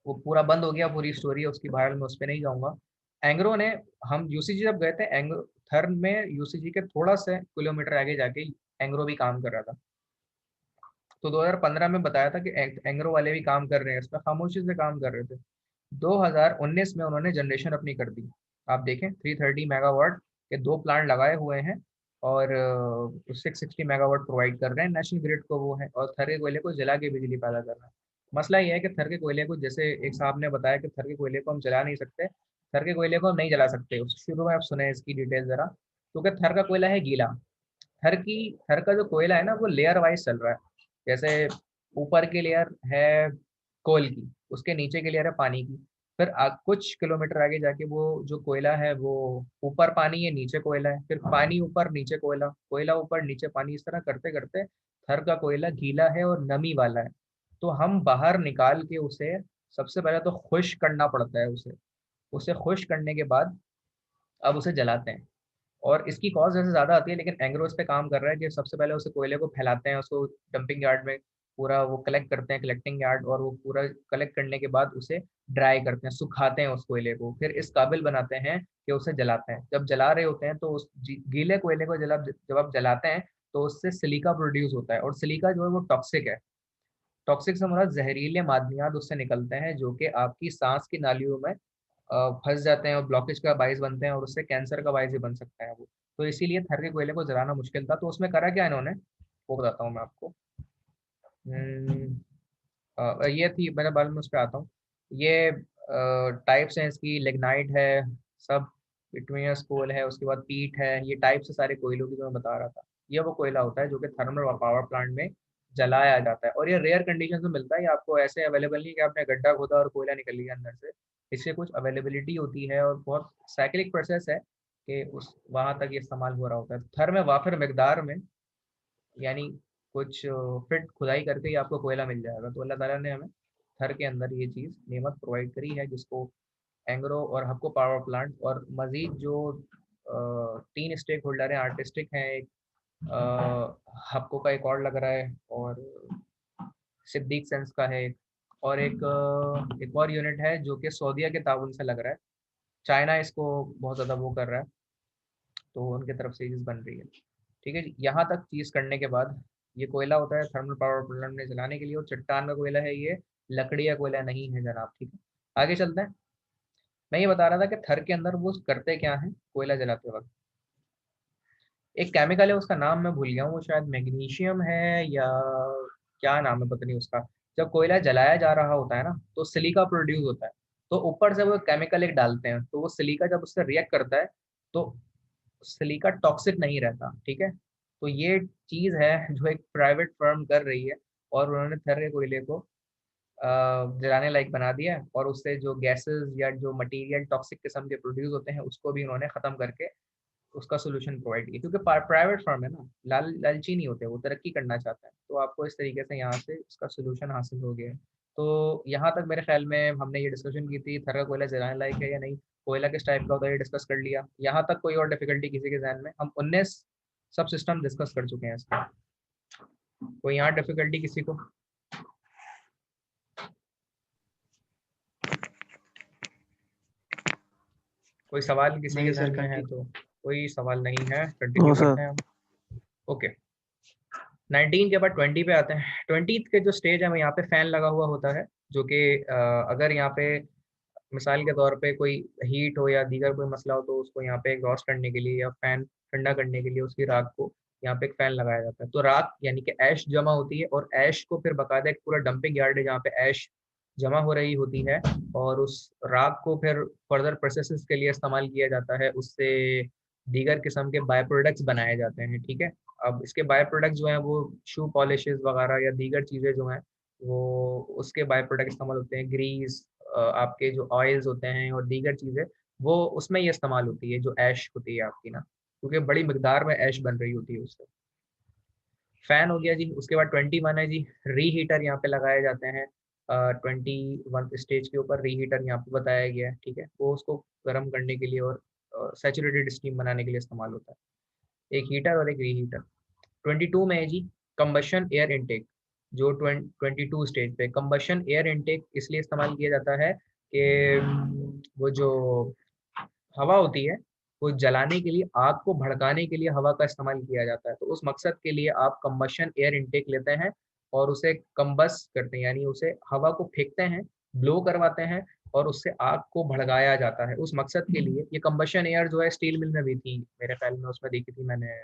पूरा बंद हो गया, पूरी स्टोरी है उसकी वायरल, मैं उस पर नहीं जाऊँगा। एंग्रो ने, हम यूसीजी जब गए थे एंग्रो थर में, यूसीजी के थोड़ा सा किलोमीटर आगे जाके एंग्रो भी काम कर रहा था। तो 2015 में बताया था कि एंग्रो वाले भी काम कर रहे हैं, इस पर खामोशी से काम कर रहे थे। 2019 में उन्होंने जनरेशन अपनी कर दी। आप देखें 330 मेगावाट के 2 प्लांट लगाए हुए हैं और 660 मेगावाट प्रोवाइड कर रहे हैं नेशनल ग्रिड को वो है, और थर के कोयले को जला के बिजली पैदा कर रहे हैं। मसला ये है कि थर के कोयले को, जैसे एक साहब ने बताया कि थर के कोयले को हम जला नहीं सकते, थर के कोयले को हम नहीं जला सकते। शुरू में आप सुने इसकी डिटेल ज़रा, क्योंकि थर का कोयला है गीला। थर का जो कोयला है ना वो लेयर वाइज चल रहा है। जैसे ऊपर की लेयर है कोल की, उसके नीचे की लेयर है पानी की, फिर कुछ किलोमीटर आगे जाके वो जो कोयला है वो ऊपर पानी है नीचे कोयला है, फिर पानी ऊपर नीचे कोयला, कोयला ऊपर नीचे पानी, इस तरह करते करते थर का कोयला गीला है और नमी वाला है। तो हम बाहर निकाल के उसे सबसे पहले तो खुश करना पड़ता है, उसे उसे खुश करने के बाद अब उसे जलाते हैं। और इसकी कॉस्ट वैसे ज़्यादा आती है, लेकिन एंग्रो इस पे काम कर रहा है कि सबसे पहले उसे कोयले को फैलाते हैं, उसको डंपिंग यार्ड में पूरा वो कलेक्ट करते हैं, कलेक्टिंग यार्ड, और वो पूरा कलेक्ट करने के बाद उसे ड्राई करते हैं, सुखाते हैं उस कोयले को, फिर इस काबिल बनाते हैं कि उसे जलाते हैं। जब जला रहे होते हैं तो उस गीले कोयले को जब आप जलाते हैं तो उससे सिलिका प्रोड्यूस होता है, और सिलिका जो है वो टॉक्सिक है। टॉक्सिक से मुराद जहरीले मादनियात उससे निकलते हैं जो कि आपकी सांस की नालियों में फंस जाते हैं और ब्लॉकेज का बाइस बनते हैं, और उससे कैंसर का बाइस भी बन सकता है वो। तो इसीलिए थर के कोयले को जलाना मुश्किल था। तो उसमें करा क्या इन्होंने, वो बताता हूँ मैं आपको। ये थी, मेरे बारे में उस पर आता हूँ। ये टाइप्स हैं इसकी, लिग्नाइट है, सब बिटुमिनस कोल है, उसके बाद पीट है, ये टाइप से सारे कोयलों की जो मैं बता रहा था। ये वो कोयला होता है जो कि थर्मल पावर प्लांट में जलाया जाता है, और ये रेयर कंडीशन में मिलता है, ये आपको ऐसे अवेलेबल नहीं कि आपने गड्ढा खोदा और कोयला निकल लिया अंदर से। इससे कुछ अवेलेबिलिटी होती है और बहुत साइक्लिक प्रोसेस है कि उस वहाँ तक ये इस्तेमाल हो रहा होता है। थर में वाफिर मकदार में, यानी कुछ फिट खुदाई करके ही आपको कोयला मिल जाएगा। तो अल्लाह ताला ने हमें थर के अंदर ये चीज़ नेमत प्रोवाइड करी है, जिसको एंग्रो और हपको पावर प्लांट और मज़ीद जो 3 स्टेक होल्डर हैं, आर्टिस्टिक हैं, एक हपको का एक और लग रहा है, और सिद्दीक सेंस का है एक, और एक और यूनिट है जो कि सऊदीया के ताउन से लग रहा है। चाइना इसको बहुत ज़्यादा वो कर रहा है, तो उनकी तरफ से चीज़ बन रही है। ठीक है जी, यहाँ तक चीज़ करने के बाद ये कोयला होता है थर्मल पावर प्लांट में जलाने के लिए, और चट्टान का कोयला है ये, लकड़ी का कोयला नहीं है जनाब। ठीक है, आगे चलते हैं। मैं ये बता रहा था कि थर के अंदर वो करते क्या है कोयला जलाते वक्त। एक केमिकल है, उसका नाम मैं भूल गया हूँ, वो शायद मैग्नीशियम है या क्या नाम है पता नहीं उसका। जब कोयला जलाया जा रहा होता है ना तो सिलिका प्रोड्यूस होता है, तो ऊपर से वो केमिकल एक डालते हैं, तो वो सिलिका जब उससे रिएक्ट करता है तो सिलिका टॉक्सिक नहीं रहता। ठीक है, तो ये चीज़ है जो एक प्राइवेट फर्म कर रही है, और उन्होंने थर के कोयले को जलाने लायक बना दिया है, और उससे जो गैसेस या जो मटेरियल टॉक्सिक किस्म के प्रोड्यूस होते हैं उसको भी उन्होंने ख़त्म करके उसका सोल्यूशन प्रोवाइड किया। क्योंकि प्राइवेट फर्म है ना, लालची नहीं होते, वो तरक्की करना चाहते हैं, तो आपको इस तरीके से यहाँ से इसका सोल्यूशन हासिल हो गया है। तो यहाँ तक मेरे ख्याल में हमने ये डिस्कशन की थी, थर का कोयला जलाने लायक है या नहीं, कोयला किस टाइप का होता है ये डिस्कस कर लिया। यहाँ तक कोई और डिफिकल्टी किसी के जहन में? हम 19 सब सिस्टम डिस्कस कर चुके हैं इसका। कोई यहाँ डिफिकल्टी किसी को? कोई सवाल किसी के नहीं सर, जहन में है कंटिन्यू। तो? कोई सवाल नहीं है, कंटिन्यू करते हैं हम। ओके, 19 के बाद 20 पे आते हैं। 20 के जो स्टेज है वो यहाँ पे फैन लगा हुआ होता है, जो कि अगर यहाँ पे मिसाल के तौर पे कोई हीट हो या दीगर कोई मसला हो तो उसको यहाँ पे एग्जॉस्ट करने के लिए या फैन ठंडा करने के लिए उसकी राख को यहाँ पे एक फैन लगाया जाता है। तो राख यानी कि ऐश जमा होती है, और ऐश को फिर बाकायदा एक पूरा डंपिंग यार्ड है जहाँ पे ऐश जमा हो रही होती है, और उस राख को फिर फर्दर प्रोसेसेस के लिए इस्तेमाल किया जाता है, उससे दीगर किस्म के बाय प्रोडक्ट्स बनाए जाते हैं। ठीक है, अब इसके बाय प्रोडक्ट्स जो हैं वो शू पॉलिशेस वगैरह या दीगर चीज़ें जो हैं वो उसके बाय प्रोडक्ट इस्तेमाल होते हैं। ग्रीस, आपके जो ऑयल्स होते हैं और दीगर चीज़ें, वो उसमें ये इस्तेमाल होती है जो ऐश होती है आपकी ना, क्योंकि बड़ी मकदार में ऐश बन रही होती है उससे। फैन हो गया जी। उसके बाद 21 है जी, रीहीटर यहाँ पे लगाए जाते हैं। 21 स्टेज के ऊपर रीहीटर यहाँ पे बताया गया है, ठीक है। वो उसको गर्म करने के लिए और सैचुरेटेड स्टीम बनाने के लिए इस्तेमाल होता है। एक हीटर और एक रीहीटर। 22 में है जी कंबशन एयर इनटेक। जो 22 स्टेज पे कंबशन एयर इनटेक इसलिए इस्तेमाल किया जाता है कि वो जो हवा होती है वो जलाने के लिए, आग को भड़काने के लिए हवा का इस्तेमाल किया जाता है। तो उस मकसद के लिए आप कंबशन एयर इनटेक लेते हैं और उसे कंबस करते हैं, यानी उसे हवा को फेंकते हैं, ब्लो करवाते हैं और उससे आग को भड़काया जाता है। उस मकसद के लिए ये कंबशन एयर जो है स्टील मिल में भी थी मेरे ख्याल में, उसमें देखी थी मैंने,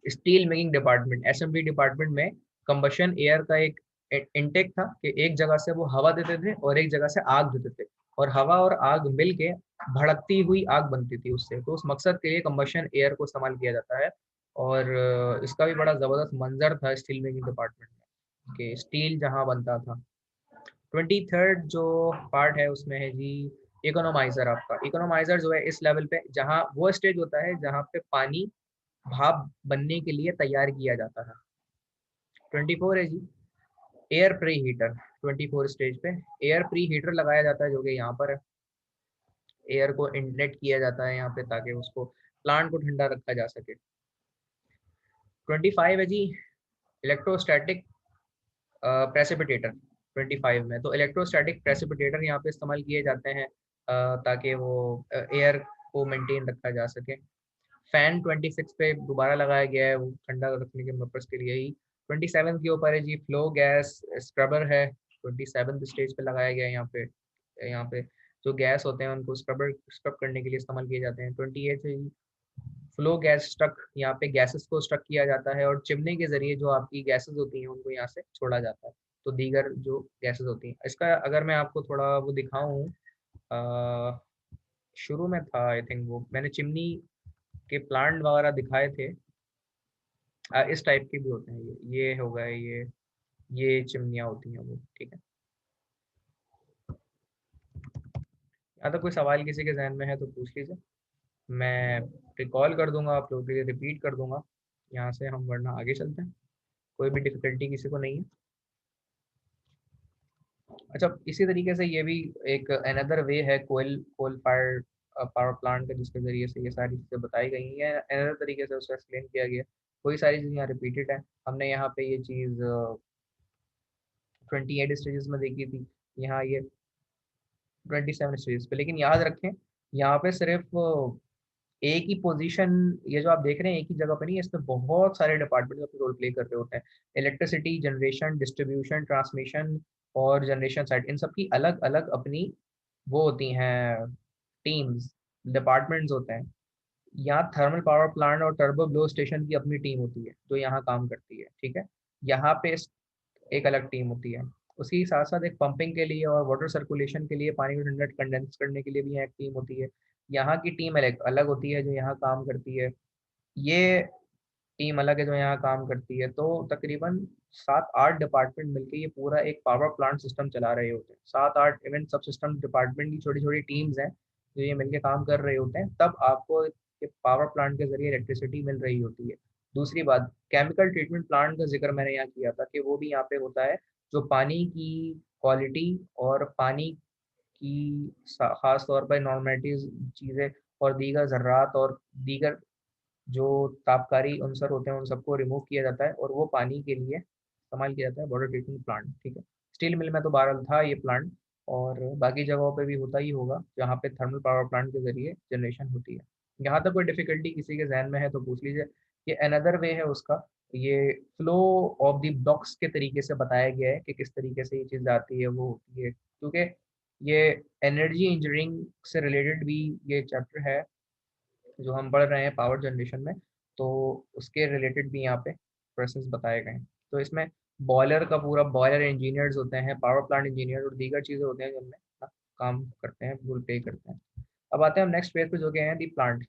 steel making department, SMB department में कंबशन एयर का एक इनटेक था कि एक जगह से वो हवा देते थे और एक जगह से आग देते थे, और हवा और आग मिल के भड़कती हुई आग बनती थी उससे। तो उस मकसद के लिए कंबशन एयर को इस्तेमाल किया जाता है। और इसका भी बड़ा ज़बरदस्त मंजर था स्टील मेकिंग डिपार्टमेंट में कि स्टील जहाँ बनता था। 23rd जो पार्ट है उसमें है जी इकोनोमाइजर। आपका इकोनोमाइजर जो है इस लेवल पे, जहाँ वो स्टेज होता है जहाँ पे पानी भाप बनने के लिए तैयार किया जाता है। 24 है जी एयर प्री हीटर। 24 स्टेज पे एयर प्री हीटर लगाया जाता है जो कि यहाँ पर है। एयर को इंटलेट किया जाता है यहाँ पे ताकि उसको प्लांट को ठंडा रखा जा सके। 25 है जी इलेक्ट्रोस्टैटिक प्रेसिपिटेटर। 25 में तो इलेक्ट्रोस्टैटिक प्रेसिपिटेटर यहाँ पे इस्तेमाल किए जाते हैं ताकि वो एयर को मेंटेन रखा जा सके। फैन 26 पे दोबारा लगाया गया है, वो ठंडा रखने के पर्पज के लिए ही। 27 के ऊपर है जी फ्लो गैस स्क्रबर है। 27 स्टेज पे लगाया गया है यहाँ पे। यहाँ पे जो गैस होते हैं उनको स्क्रब करने के लिए इस्तेमाल किए जाते हैं। 28 है जी फ्लो गैस स्ट्रक। यहाँ पे गैसेस को स्ट्रक किया जाता है और चिमनी के जरिए जो आपकी गैसेस होती हैं उनको यहाँ से छोड़ा जाता है। तो दीगर जो गैसेस होती हैं, इसका अगर मैं आपको थोड़ा वो दिखाऊं, शुरू में था आई थिंक, वो मैंने चिमनी के प्लांट वगैरह दिखाए थे। इस टाइप के भी होते हैं, ये हो गए, ये चिमनियाँ होती हैं वो, ठीक है। अगर कोई सवाल किसी के जहन में है तो पूछ लीजिए, मैं रिकॉल कर दूंगा आप लोगों के लिए, रिपीट कर दूंगा यहाँ से हम, वरना आगे चलते हैं। कोई भी डिफिकल्टी किसी को नहीं है। अच्छा, इसी तरीके से ये भी एक अनदर वे है कोल फायर पावर प्लांट का, जिसके जरिए से ये सारी चीज़ें बताई गई हैं, अनदर तरीके से उसको एक्सप्लेन किया गया। कोई सारी चीज़ें यहाँ रिपीटेड है। हमने यहाँ पे ये चीज़ 28 स्टेजेस में देखी थी, यहाँ ये 27 स्टेजेस पे। लेकिन याद रखें यहाँ पे सिर्फ एक ही पोजीशन, ये जो आप देख रहे हैं एक ही जगह पे नहीं है, इसमें बहुत सारे डिपार्टमेंट अपने रोल प्ले कर रहे होते हैं। इलेक्ट्रिसिटी जनरेशन, डिस्ट्रीब्यूशन, ट्रांसमिशन और जनरेशन साइड, इन सब की अलग अलग अपनी वो होती हैं टीम्स, डिपार्टमेंट्स होते हैं। यहाँ थर्मल पावर प्लांट और टर्बो ब्लो स्टेशन की अपनी टीम होती है जो यहाँ काम करती है, ठीक है। यहाँ पे एक अलग टीम होती है। उसके साथ साथ एक पंपिंग के लिए और वाटर सर्कुलेशन के लिए, पानी को ठंडा कंडेंस करने के लिए भी यहाँ एक टीम होती है। यहाँ की टीम अलग अलग होती है जो यहाँ काम करती है। ये टीम अलग है जो यहाँ काम करती है। तो तकरीबन 7-8 डिपार्टमेंट मिलके ये पूरा एक पावर प्लांट सिस्टम चला रहे होते हैं। 7-8 इवन सब सिस्टम डिपार्टमेंट की छोटी छोटी टीम्स हैं जो ये मिलके काम कर रहे होते हैं, तब आपको पावर प्लांट के जरिए इलेक्ट्रिसिटी मिल रही होती है। दूसरी बात, केमिकल ट्रीटमेंट प्लांट का जिक्र मैंने यहाँ किया था कि वो भी यहाँ पे होता है, जो पानी की क्वालिटी और पानी की खास तौर पर नॉर्मेलिटीज चीज़ें और दीगर ज़र्रात और दीगर जो तापकारी अंसर होते हैं उन सबको रिमूव किया जाता है और वो पानी के लिए इस्तेमाल किया जाता है वाटर ट्रीटमेंट प्लांट, ठीक है। स्टील मिल में तो बहरहाल था ये प्लांट, और बाकी जगहों पे भी होता ही होगा जहाँ पे थर्मल पावर प्लांट के जरिए जनरेशन होती है। यहाँ तक कोई डिफिकल्टी किसी के जहन में है तो पूछ लीजिए। ये अनदर वे है उसका, ये फ्लो ऑफ द ब्लॉक्स के तरीके से बताया गया है कि किस तरीके से ये चीज़ आती है वो होती है, क्योंकि ये एनर्जी इंजीनियरिंग से रिलेटेड भी ये चैप्टर है जो हम पढ़ रहे हैं पावर जनरेशन में, तो उसके रिलेटेड भी यहाँ पे प्रोसेस बताए गए हैं। तो इसमें बॉयलर का पूरा, बॉयलर इंजीनियर्स होते हैं, पावर प्लांट इंजीनियर और दीगर चीज़ें होते हैं जो उनमें काम करते हैं, रोल प्ले करते हैं। अब आते हैं हम नेक्स्ट पेज पे जो कि है the plant.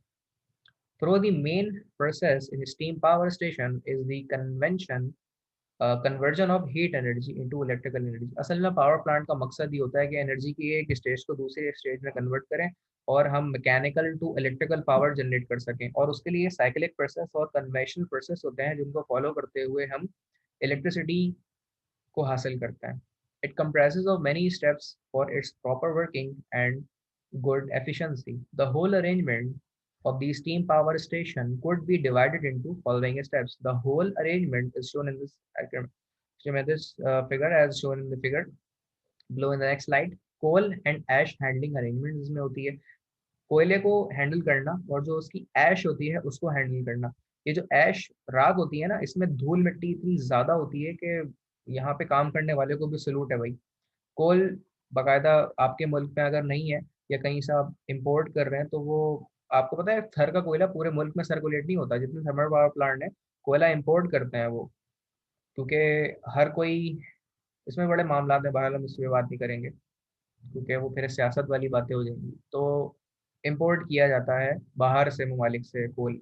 Through the main process in steam power station is the conversion of heat energy into electrical energy. असल में पावर प्लांट का मकसद ये होता है कि एनर्जी की एक स्टेज को दूसरे स्टेज में कन्वर्ट करें और हम mechanical to electrical power generate कर सकें, और उसके लिए साइक्लिक प्रोसेस और कन्वेंशनल प्रोसेस होते हैं जिनको फॉलो करते हुए हम इलेक्ट्रिसिटी को हासिल करते हैं. It comprises of many steps for its proper working and good efficiency. The whole arrangement of the steam power station could be divided into following steps. The whole arrangement is shown in this figure as shown in the figure below in the next slide. Coal and ash handling arrangement इसमें होती है कोयले को handle करना और जो उसकी ऐश होती है उसको हैंडल करना. ये जो ऐश राख होती है ना, इसमें धूल मिट्टी इतनी ज्यादा होती है कि यहाँ पे काम करने वाले को भी सलूट है भाई. कोल बाकायदा आपके मुल्क में अगर नहीं है या कहीं से आप इंपोर्ट कर रहे हैं तो वो आपको पता है थर का कोयला पूरे मुल्क में सर्कुलेट नहीं होता. जितने थर्मल पावर प्लांट है कोयला इंपोर्ट करते हैं वो, क्योंकि हर कोई इसमें बड़े मामला है. बहरहाल हम इस पर बात नहीं करेंगे क्योंकि वो फिर सियासत वाली बातें हो जाएंगी. तो इंपोर्ट किया जाता है बाहर से ममालिक से कोल,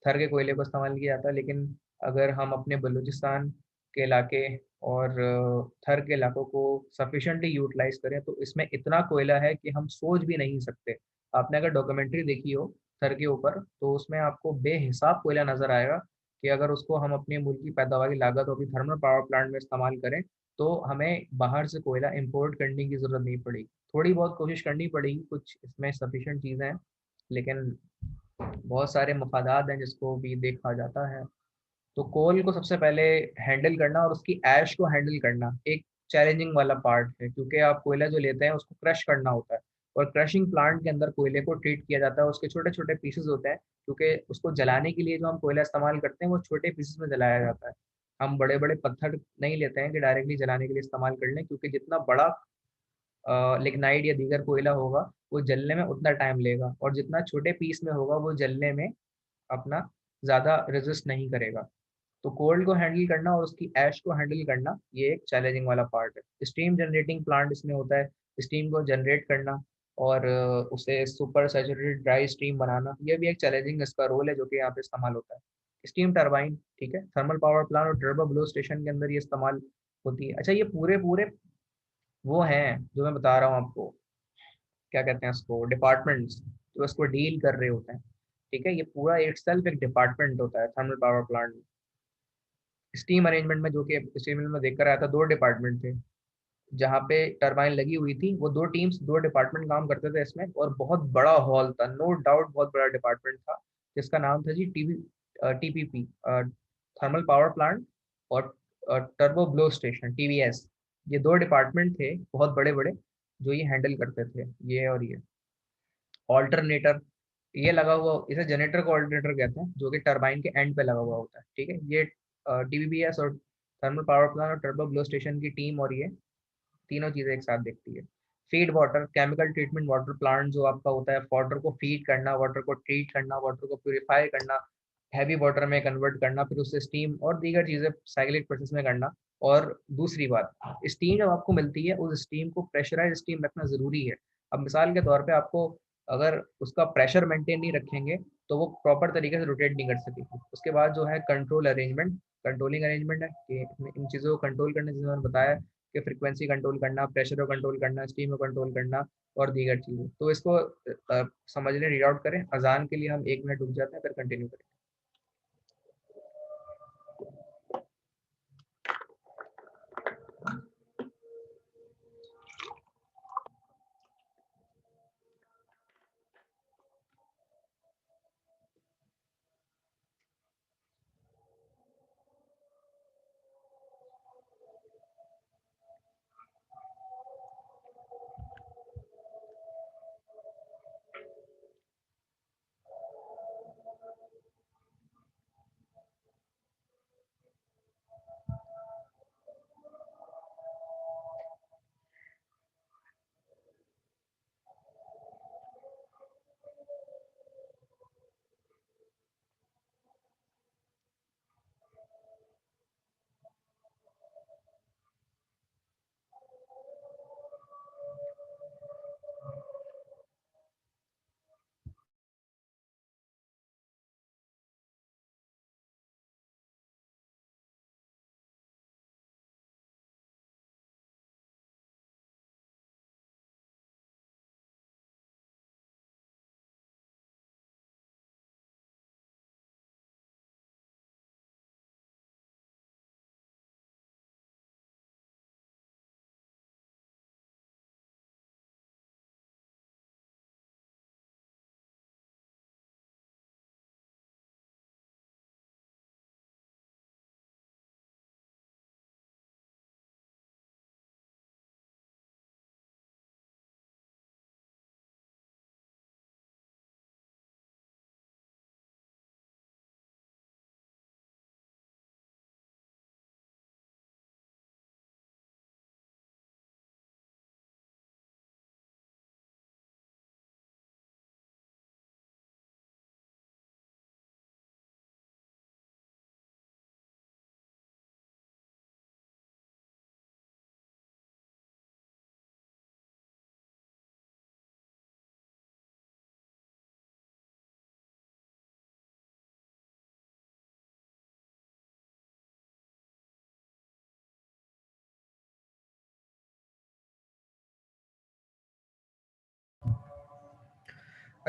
थर के कोयले को इस्तेमाल किया जाता है. लेकिन अगर हम अपने बलूचिस्तान के इलाके और थर के इलाकों को सफिशेंटली यूटिलाइज करें तो इसमें इतना कोयला है कि हम सोच भी नहीं सकते. आपने अगर डॉक्यूमेंट्री देखी हो थर के ऊपर तो उसमें आपको बेहिसाब कोयला नजर आएगा कि अगर उसको हम अपने मुल्क की पैदावार की लागत और अपनी थर्मल पावर प्लांट में इस्तेमाल करें तो हमें बाहर से कोयला इंपोर्ट करने की ज़रूरत नहीं पड़ेगी. थोड़ी बहुत कोशिश करनी पड़ेगी, कुछ इसमें सफिशेंट चीज़ें हैं लेकिन बहुत सारे मफादात हैं जिसको भी देखा जाता है. तो कोल को सबसे पहले हैंडल करना और उसकी ऐश को हैंडल करना एक चैलेंजिंग वाला पार्ट है, क्योंकि आप कोयला जो लेते हैं उसको क्रश करना होता है और क्रशिंग प्लांट के अंदर कोयले को ट्रीट किया जाता है. उसके छोटे छोटे पीसेस होते हैं क्योंकि उसको जलाने के लिए जो हम कोयला इस्तेमाल करते हैं वो छोटे पीसेस में जलाया जाता है. हम बड़े बड़े पत्थर नहीं लेते हैं कि डायरेक्टली जलाने के लिए इस्तेमाल कर लें, क्योंकि जितना बड़ा लिग्नाइट या दीगर कोयला होगा वो जलने में उतना टाइम लेगा और जितना छोटे पीस में होगा वो जलने में अपना ज़्यादा रेजिस्ट नहीं करेगा. तो कोल्ड को हैंडल करना और उसकी ऐश को हैंडल करना ये एक चैलेंजिंग वाला पार्ट है. स्टीम जनरेटिंग प्लांट इसमें होता है, स्टीम को जनरेट करना और उसे सुपर सैचुरेटेड ड्राई स्टीम बनाना, ये भी एक चैलेंजिंग इसका रोल है जो कि यहाँ पे इस्तेमाल होता है. स्टीम टरबाइन, ठीक है, थर्मल पावर प्लांट और टर्बो ब्लो स्टेशन के अंदर ये इस्तेमाल होती है. अच्छा, ये पूरे पूरे वो हैं जो मैं बता रहा हूँ आपको, क्या कहते हैं उसको, डिपार्टमेंट्स जो इसको डील कर रहे होते हैं. ठीक है, ये पूरा एक सेल्फ एक डिपार्टमेंट होता है thermal power plant. Steam arrangement में जो कि स्टीम में देख कर आया था, दो डिपार्टमेंट थे जहाँ पे टरबाइन लगी हुई थी. वो दो टीम्स दो डिपार्टमेंट काम करते थे इसमें और बहुत बड़ा हॉल था, नो डाउट बहुत बड़ा डिपार्टमेंट था जिसका नाम था जी टीपीपी, थर्मल पावर प्लांट और टर्बो ब्लो स्टेशन, टीवीएस. ये दो डिपार्टमेंट थे बहुत बड़े बड़े जो ये हैंडल करते थे, ये और ये. ऑल्टरनेटर ये लगा हुआ, इसे जनरेटर को ऑल्टरनेटर कहते हैं, जो कि टरबाइन के एंड पे लगा हुआ होता है. ठीक है, ये टीबीबीएस और थर्मल पावर प्लांट और टर्बो ब्लो स्टेशन की टीम और ये तीनों चीजें एक साथ देखती है. Feed water, chemical treatment water plant जो आपका होता है, वाटर को फीड करना, वाटर को ट्रीट करना, वाटर को प्योरीफाई करना, हैवी वाटर में कन्वर्ट करना, फिर उससे स्टीम और दीगर चीजें साइक्लिक प्रोसेस में करना. और दूसरी बात, स्टीम जब आपको मिलती है उस स्टीम को प्रेशराइज स्टीम रखना जरूरी है. अब मिसाल के तौर पे आपको अगर उसका प्रेशर मेंटेन नहीं रखेंगे तो वो प्रॉपर तरीके से रोटेट नहीं कर सकेगी. उसके बाद जो है कंट्रोल अरेंजमेंट, कंट्रोलिंग अरेंजमेंट है कि इन चीज़ों को कंट्रोल करने, जैसे मैंने बताया कि फ्रीक्वेंसी कंट्रोल करना, प्रेशर को कंट्रोल करना, स्टीम को कंट्रोल करना और दीगर चीज़ें. तो इसको समझ लें, रीड आउट करें. अजान के लिए हम 1 मिनट रुक जाते हैं, फिर कंटिन्यू करें.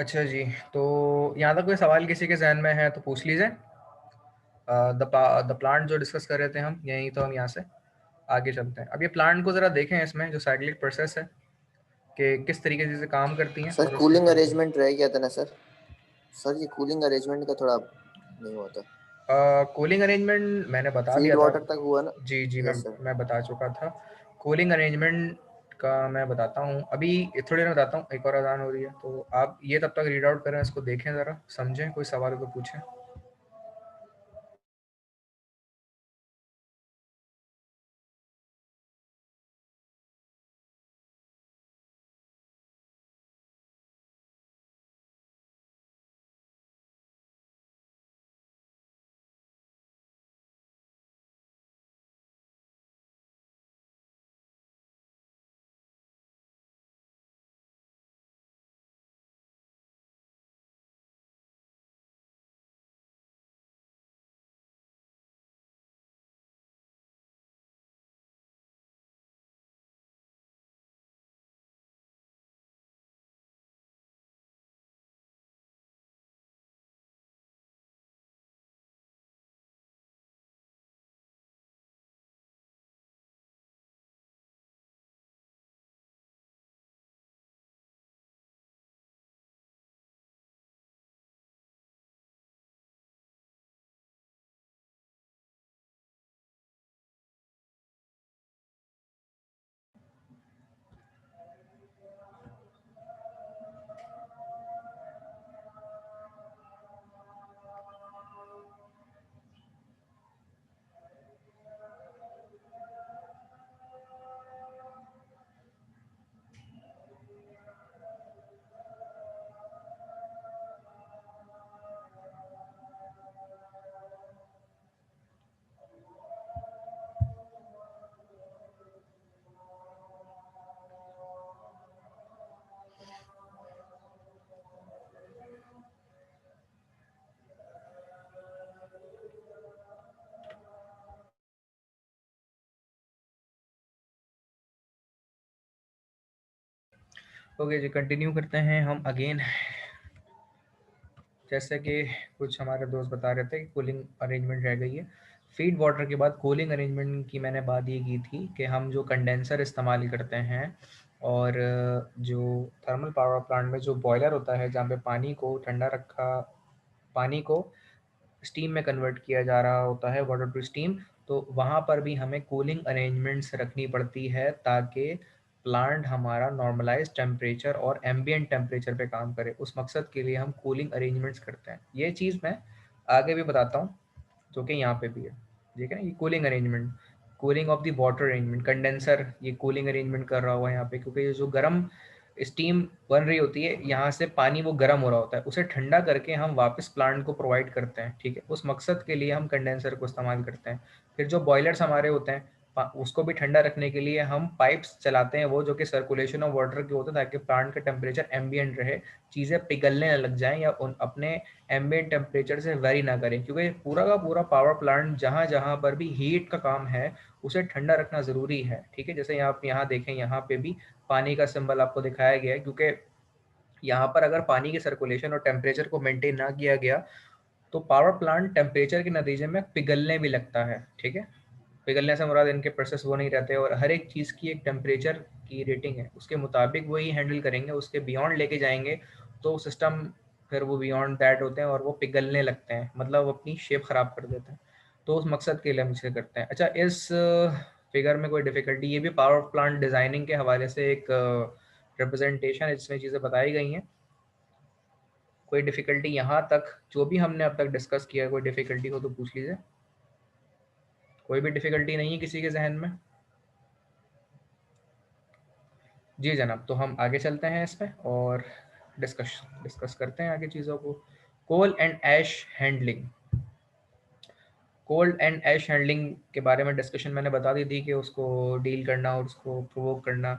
अच्छा जी, तो यहाँ तक कोई सवाल किसी के जहन में है तो पूछ लीजिए। द प्लांट जो डिस्कस कर रहे थे हम, यहीं तो हम यहाँ से आगे चलते हैं। अब ये प्लांट को ज़रा देखें, इसमें जो साइक्लिक प्रोसेस है कि किस तरीके से काम करती हैं सर और उसके कूलिंग फायदे। अरेंजमेंट रह गया था ना सर। सर ये कूलिंग अरेंजमेंट का थोड़ा नहीं हुआ था। कूलिंग अरेंजमेंट मैंने बता फीड दिया था। वाटर तक हुआ ना। जी जी, यस सर। मैं बता चुका था। कूलिंग अरेंजमेंट का मैं बताता हूँ, अभी थोड़ी देर में बताता हूँ। एक और अजान हो रही है, तो आप ये तब तक रीड आउट करें, इसको देखें ज़रा, समझें, कोई सवाल हो तो पूछें। ओके जी, कंटिन्यू करते हैं हम अगेन। जैसे कि कुछ हमारे दोस्त बता रहे थे कि कूलिंग अरेंजमेंट रह गई है। फीड वाटर के बाद कूलिंग अरेंजमेंट की मैंने बात ये की थी कि हम जो कंडेंसर इस्तेमाल करते हैं और जो थर्मल पावर प्लांट में जो बॉयलर होता है जहाँ पे पानी को ठंडा रखा, पानी को स्टीम में कन्वर्ट किया जा रहा होता है, वाटर टू स्टीम, तो वहाँ पर भी हमें कूलिंग अरेंजमेंट्स रखनी पड़ती है ताकि प्लांट हमारा नॉर्मलाइज टेम्परेचर और एम्बिएंट टेम्परेचर पे काम करे। उस मकसद के लिए हम कूलिंग अरेंजमेंट्स करते हैं। ये चीज़ मैं आगे भी बताता हूँ, जो कि यहाँ पे भी है। ठीक है ना, ये cooling arrangement, cooling of the water arrangement, condenser ये कूलिंग अरेंजमेंट कर रहा हुआ है यहाँ पे, क्योंकि ये जो गर्म स्टीम बन रही होती है, यहाँ से पानी वो गर्म हो रहा होता है, उसे ठंडा करके हम वापस प्लांट को प्रोवाइड करते हैं। ठीक है, उस मकसद के लिए हम कंडेंसर को इस्तेमाल करते हैं। फिर जो बॉयलर्स हमारे होते हैं, उसको भी ठंडा रखने के लिए हम पाइप्स चलाते हैं, वो जो कि सर्कुलेशन ऑफ वाटर के होते हैं, ताकि प्लांट का टेम्परेचर एम्बिएंट रहे, चीज़ें पिघलने न लग जाएं या उन अपने एम्बिएंट टेम्परेचर से वेरी ना करें, क्योंकि पूरा का पूरा पावर प्लांट जहाँ जहाँ पर भी हीट का काम है उसे ठंडा रखना ज़रूरी है। ठीक है, जैसे आप यहाँ देखें, यहाँ पे भी पानी का सिंबल आपको दिखाया गया है, क्योंकि यहाँ पर अगर पानी की सर्कुलेशन और टेम्परेचर को मेंटेन ना किया गया तो पावर प्लांट टेम्परेचर के नतीजे में पिघलने भी लगता है। ठीक है, पिघलने से मुराद इनके प्रोसेस वो नहीं रहते, और हर एक चीज़ की एक टेम्परेचर की रेटिंग है, उसके मुताबिक वही हैंडल करेंगे। उसके बियॉन्ड लेके जाएंगे तो सिस्टम फिर वो बियॉन्ड दैट होते हैं और वो पिघलने लगते हैं, मतलब अपनी शेप ख़राब कर देते हैं। तो उस मकसद के लिए हम इसे करते हैं। अच्छा, इस फिगर में कोई डिफ़िकल्टी, ये भी पावर प्लांट डिज़ाइनिंग के हवाले से एक रिप्रेजेंटेशन है जिसमें चीज़ें बताई गई हैं। कोई डिफ़िकल्टी यहाँ तक जो भी हमने अब तक डिस्कस किया है, कोई डिफ़िकल्टी हो तो पूछ लीजिए। कोई भी डिफ़िकल्टी नहीं है किसी के जहन में? जी जनाब, तो हम आगे चलते हैं इस पे और डिस्कस करते हैं आगे चीज़ों को। Coal and ash handling, cold and ash handling के बारे में डिस्कशन मैंने बता दी थी कि उसको डील करना और उसको प्रोवोक करना,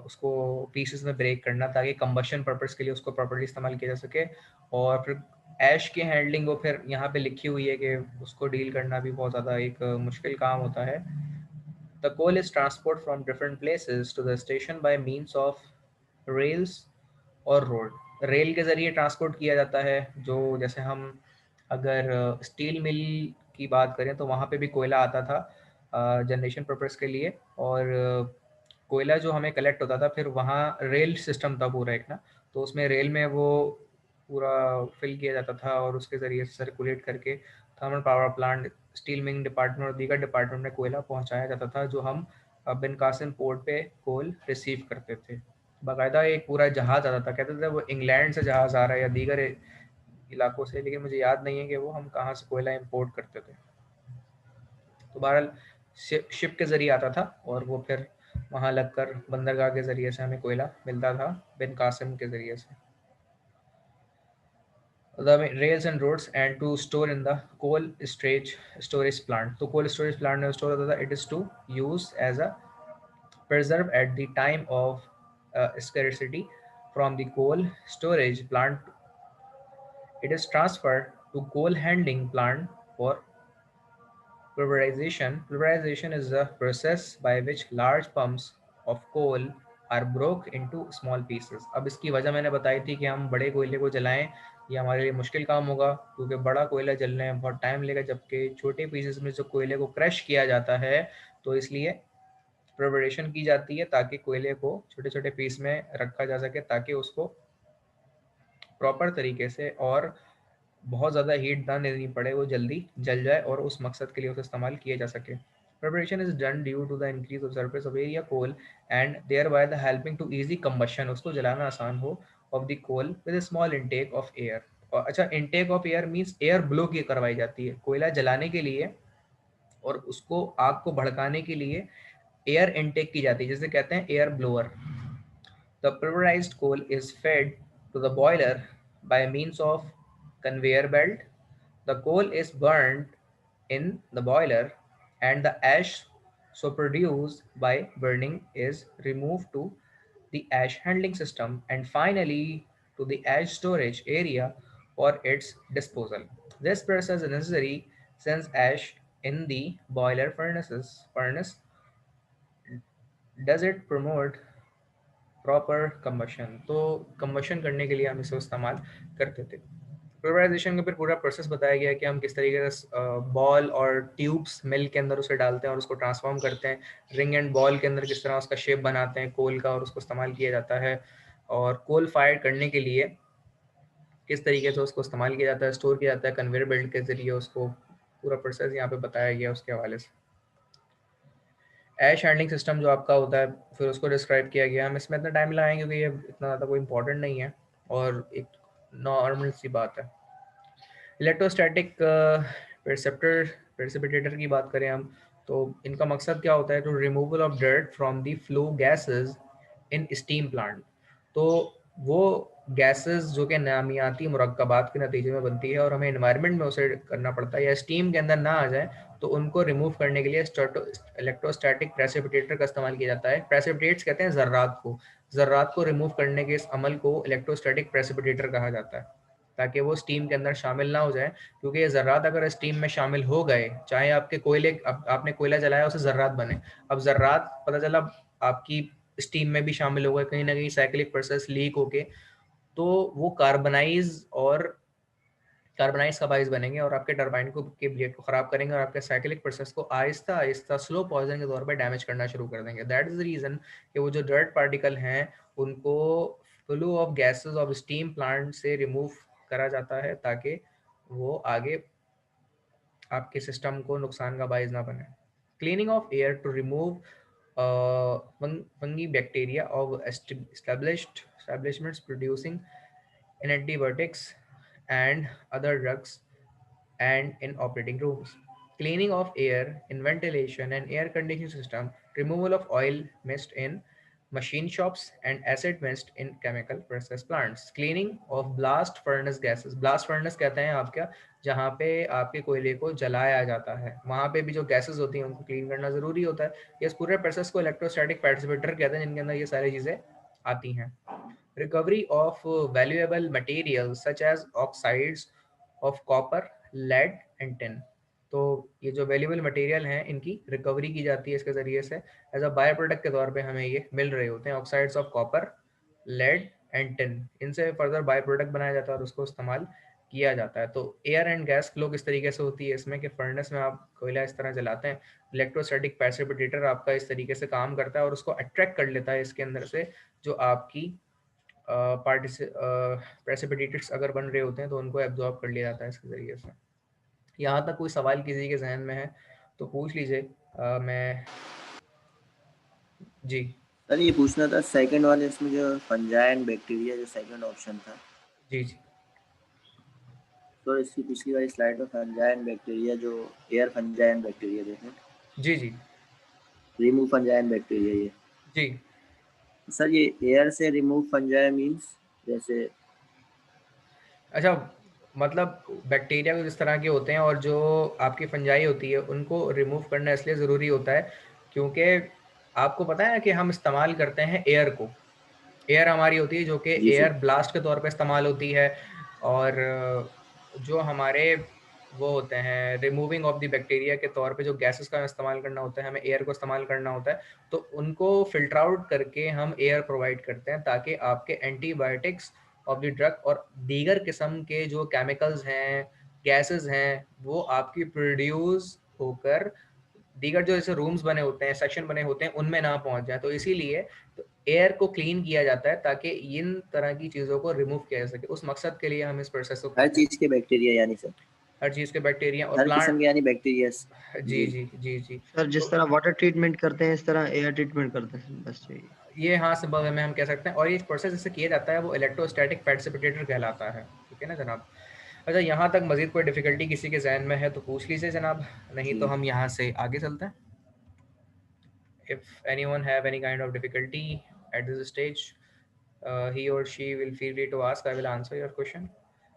उसको पीसेस में ब्रेक करना ताकि कंबशन पर्पस के लिए उसको प्रॉपर्ली इस्तेमाल किया जा सके। और फिर ऐश की हैंडलिंग वो फिर यहाँ पे लिखी हुई है कि उसको डील करना भी बहुत ज़्यादा एक मुश्किल काम होता है। The coal is transported from different places to the station by means of rails or road. Rail के ज़रिए ट्रांसपोर्ट किया जाता है, जो जैसे हम अगर स्टील मिल की बात करें तो वहाँ पे भी कोयला आता था जनरेशन पर्पस के लिए, और कोयला जो हमें कलेक्ट होता था फिर वहाँ रेल सिस्टम था पूरा एक ना, तो उसमें रेल में वो पूरा फिल किया जाता था और उसके ज़रिए सर्कुलेट करके thermal power plant, steel milling department और दीगर डिपार्टमेंट में कोयला पहुँचाया जाता था, जो हम बिन कासिम पोर्ट पे कोल रिसीव करते थे। बाकायदा एक पूरा जहाज़ आता था, कहते थे वो इंग्लैंड से जहाज़ आ रहा है या दीगर इलाकों से, लेकिन मुझे याद नहीं है कि वो हम कहाँ से कोयला इंपोर्ट करते थे। तो बहरहाल शिप के ज़रिए आता था और वो फिर वहाँ लगकर बंदरगाह के ज़रिए से हमें कोयला मिलता था बिन कासिम के ज़रिए से। The rails and roads and to store in the coal storage plant. तो coal storage plant में store होता था, it is to use as a preserve at the time of scarcity from the coal storage plant. It is transferred to coal handling plant for pulverization. Pulverization is the process by which large pumps of coal are broke into small pieces. अब इसकी वजह मैंने बताई थी कि हम बड़े कोयले को जलाएं ये हमारे लिए मुश्किल काम होगा, क्योंकि बड़ा कोयला जलने में बहुत टाइम लगेगा, जबकि छोटे पीसेस में जो कोयले को क्रश किया जाता है तो इसलिए प्रिपरेशन की जाती है ताकि कोयले को छोटे छोटे पीस में रखा जा सके, ताकि उसको प्रॉपर तरीके से और बहुत ज़्यादा हीट ना देनी पड़े, वो जल्दी जल जाए और उस मकसद के लिए उसे इस्तेमाल किया जा सके। Preparation is done due to the increase of surface of area coal and thereby the helping to easy combustion, उसको जलाना आसान हो, of the coal with a small intake of air. और अच्छा, intake of air means air blow की करवाई जाती है कोयला जलाने के लिए, और उसको आग को भड़काने के लिए एयर इनटेक की जाती है, जिसे कहते हैं air blower. The pulverized coal is fed to the boiler by means of conveyor belt. The coal is burned in the boiler and the ash so produced by burning is removed to the ash handling system and finally to the ash storage area for its disposal. This process is necessary since ash in the boiler furnace does it promote proper combustion, तो combustion करने के लिए हम इसे इस्तेमाल करते थे। प्रिपराइजेशन का फिर पूरा प्रोसेस बताया गया है कि हम किस तरीके से बॉल और ट्यूब्स मिल के अंदर उसे डालते हैं और उसको ट्रांसफॉर्म करते हैं, रिंग एंड बॉल के अंदर किस तरह उसका शेप बनाते हैं कोल का और उसको इस्तेमाल किया जाता है, और कोल फायर करने के लिए किस तरीके से उसको इस्तेमाल किया जाता है, स्टोर किया जाता है कन्वेयर बेल्ट के ज़रिए, उसको पूरा प्रोसेस यहाँ पे बताया गया उसके हवाले से। ऐश हैंडलिंग सिस्टम जो आपका होता है फिर उसको डिस्क्राइब किया गया। हम इसमें इतना टाइम लगाएंगे क्योंकि ये इतना ज़्यादा कोई इंपॉर्टेंट नहीं है और एक नॉर्मल सी बात है। इलेक्ट्रोस्टैटिक प्रेसिपिटेटर की बात करें हम तो इनका मकसद क्या होता है, to removal of dirt from the flow gases in steam plant. तो वो गैसेस जो कि नामियाती मुरक्कबात के नतीजे में बनती है और हमें एनवायरनमेंट में उसे करना पड़ता है या स्टीम के अंदर ना आ जाए, तो उनको रिमूव करने के लिए इलेक्ट्रोस्टैटिक प्रेसिपिटेटर का इस्तेमाल किया जाता है। प्रेसिपिटेट्स कहते हैं ज़र्रात को रिमूव करने के इस अमल को इलेक्ट्रोस्टैटिक प्रेसिपिटेटर कहा जाता है, ताकि वो स्टीम के अंदर शामिल ना हो जाए, क्योंकि ये ज़र्रात अगर स्टीम में शामिल हो गए, चाहे आपके कोयले आपने कोयला जलाया उसे ज़र्रात बने, अब ज़र्रात पता चला आपकी स्टीम में भी शामिल हो गए, कहीं ना कहीं साइक्लिक प्रोसेस लीक होके, तो वो कार्बनाइज का बाइस बनेंगे और आपके टरबाइन को के ब्लेड को ख़राब करेंगे और आपके साइक्लिक प्रोसेस को आहिस्ता आहिस्ता स्लो पॉइजन के तौर पर डैमेज करना शुरू कर देंगे। दैट इज़ द रीज़न कि वो जो डर्ट पार्टिकल हैं उनको flow of gases of stem plant से रिमूव करा जाता है ताकि वो आगे आपके सिस्टम को नुकसान का बाइस ना बने। Cleaning of air to remove fungi bacteria of establishments producing in antibiotics and other drugs and in operating rooms. Cleaning of air in ventilation and air conditioning system, removal of oil mist in machine shops and acid mist in chemical process plants. Cleaning of blast furnace gases. Blast furnace कहते हैं आपका जहाँ पे आपके कोयले को जलाया जाता है, वहाँ पे भी जो गैसेस होती हैं उनको क्लीन करना ज़रूरी होता है। इस पूरे प्रोसेस को इलेक्ट्रोस्टैटिक प्रेसिपिटेटर कहते हैं, जिनके अंदर ये सारी चीज़ें आती हैं। Recovery of valuable materials such as oxides of copper, lead and tin. तो ये जो वैल्यूएबल मटेरियल हैं इनकी रिकवरी की जाती है इसके ज़रिए से, एज अ बाय प्रोडक्ट के तौर पे हमें ये मिल रहे होते हैं, oxides of copper, lead and tin, इनसे फर्दर बाय प्रोडक्ट बनाया जाता है और उसको इस्तेमाल किया जाता है। तो एयर एंड गैस फ्लो किस तरीके से होती है इसमें कि फर्नेस में आप कोयला इस तरह जलाते हैं, इलेक्ट्रोस्टैटिक प्रेसिपिटेटर आपका इस तरीके से काम करता है और उसको अट्रैक्ट कर लेता है इसके अंदर से जो आपकी प्रेसिपिटेटर्स अगर बन रहे होते हैं तो उनको एब्जॉर्ब कर लिया जाता है इसके ज़रिए से। यहाँ तक कोई सवाल किसी के जहन में है तो पूछ लीजिए। मैं जी सर ये पूछना था सेकंड वाले इसमें जो फंजाई एंड बैक्टीरिया जो सेकंड ऑप्शन था, जी जी तो इसकी पिछली वाली स्लाइड में फंजाई एंड बैक्टीरिया जो एयर फंजाई एंड बैक्टीरिया देखें, जी जी रिमूव फंजाई एंड बैक्टीरिया ये। जी सर ये एयर से रिमूव फंजाई मींस जैसे, अच्छा, मतलब बैक्टीरिया कुछ इस तरह के होते हैं और जो आपकी फंजाई होती है उनको रिमूव करना इसलिए ज़रूरी होता है क्योंकि आपको पता है कि हम इस्तेमाल करते हैं एयर को, एयर हमारी होती है जो कि जी एयर सर, ब्लास्ट के तौर पे इस्तेमाल होती है और जो हमारे वो होते हैं रिमूविंग ऑफ द बैक्टीरिया के तौर पे जो गैसेस का इस्तेमाल करना होता है, हमें एयर को इस्तेमाल करना होता है, तो उनको फिल्टर आउट करके हम एयर प्रोवाइड करते हैं ताकि आपके एंटीबायोटिक्स ऑफ द ड्रग और दीगर किस्म के जो केमिकल्स हैं, गैसेस हैं, वो आपकी प्रोड्यूस होकर दीगर जो जैसे रूम्स बने होते हैं, सेक्शन बने होते हैं, उनमें ना पहुंच जाए। तो इसीलिए तो एयर को क्लीन किया जाता है ताकि इन तरह की चीज़ों को रिमूव किया जा सके। उस मकसद के लिए हम इस प्रोसेस को हर करते हैं। चीज के बैक्टीरिया यानी सर, हर चीज़ के बैक्टीरिया और हर किस्म प्लांट। के यानी बैक्टीरिया। जी जी जी जी जी सर जिस तो तरह वाटर ट्रीटमेंट करते हैं इस तरह एयर ट्रीटमेंट करते हैं, बस यही। ये हाँ सिंपल में हम कह सकते हैं और ये प्रोसेस जिससे किया जाता है वो इलेक्ट्रोस्टैटिक प्रेसिपिटेटर कहलाता है। ठीक है ना जनाब। अच्छा, यहाँ तक मजीद कोई डिफिकल्टी किसी के जहन में है तो पूछ लीजिए जनाब, नहीं तो जी। हम यहाँ से आगे चलते हैं। If anyone have any kind of difficulty at this stage, he or she will feel free to ask. I will answer your question.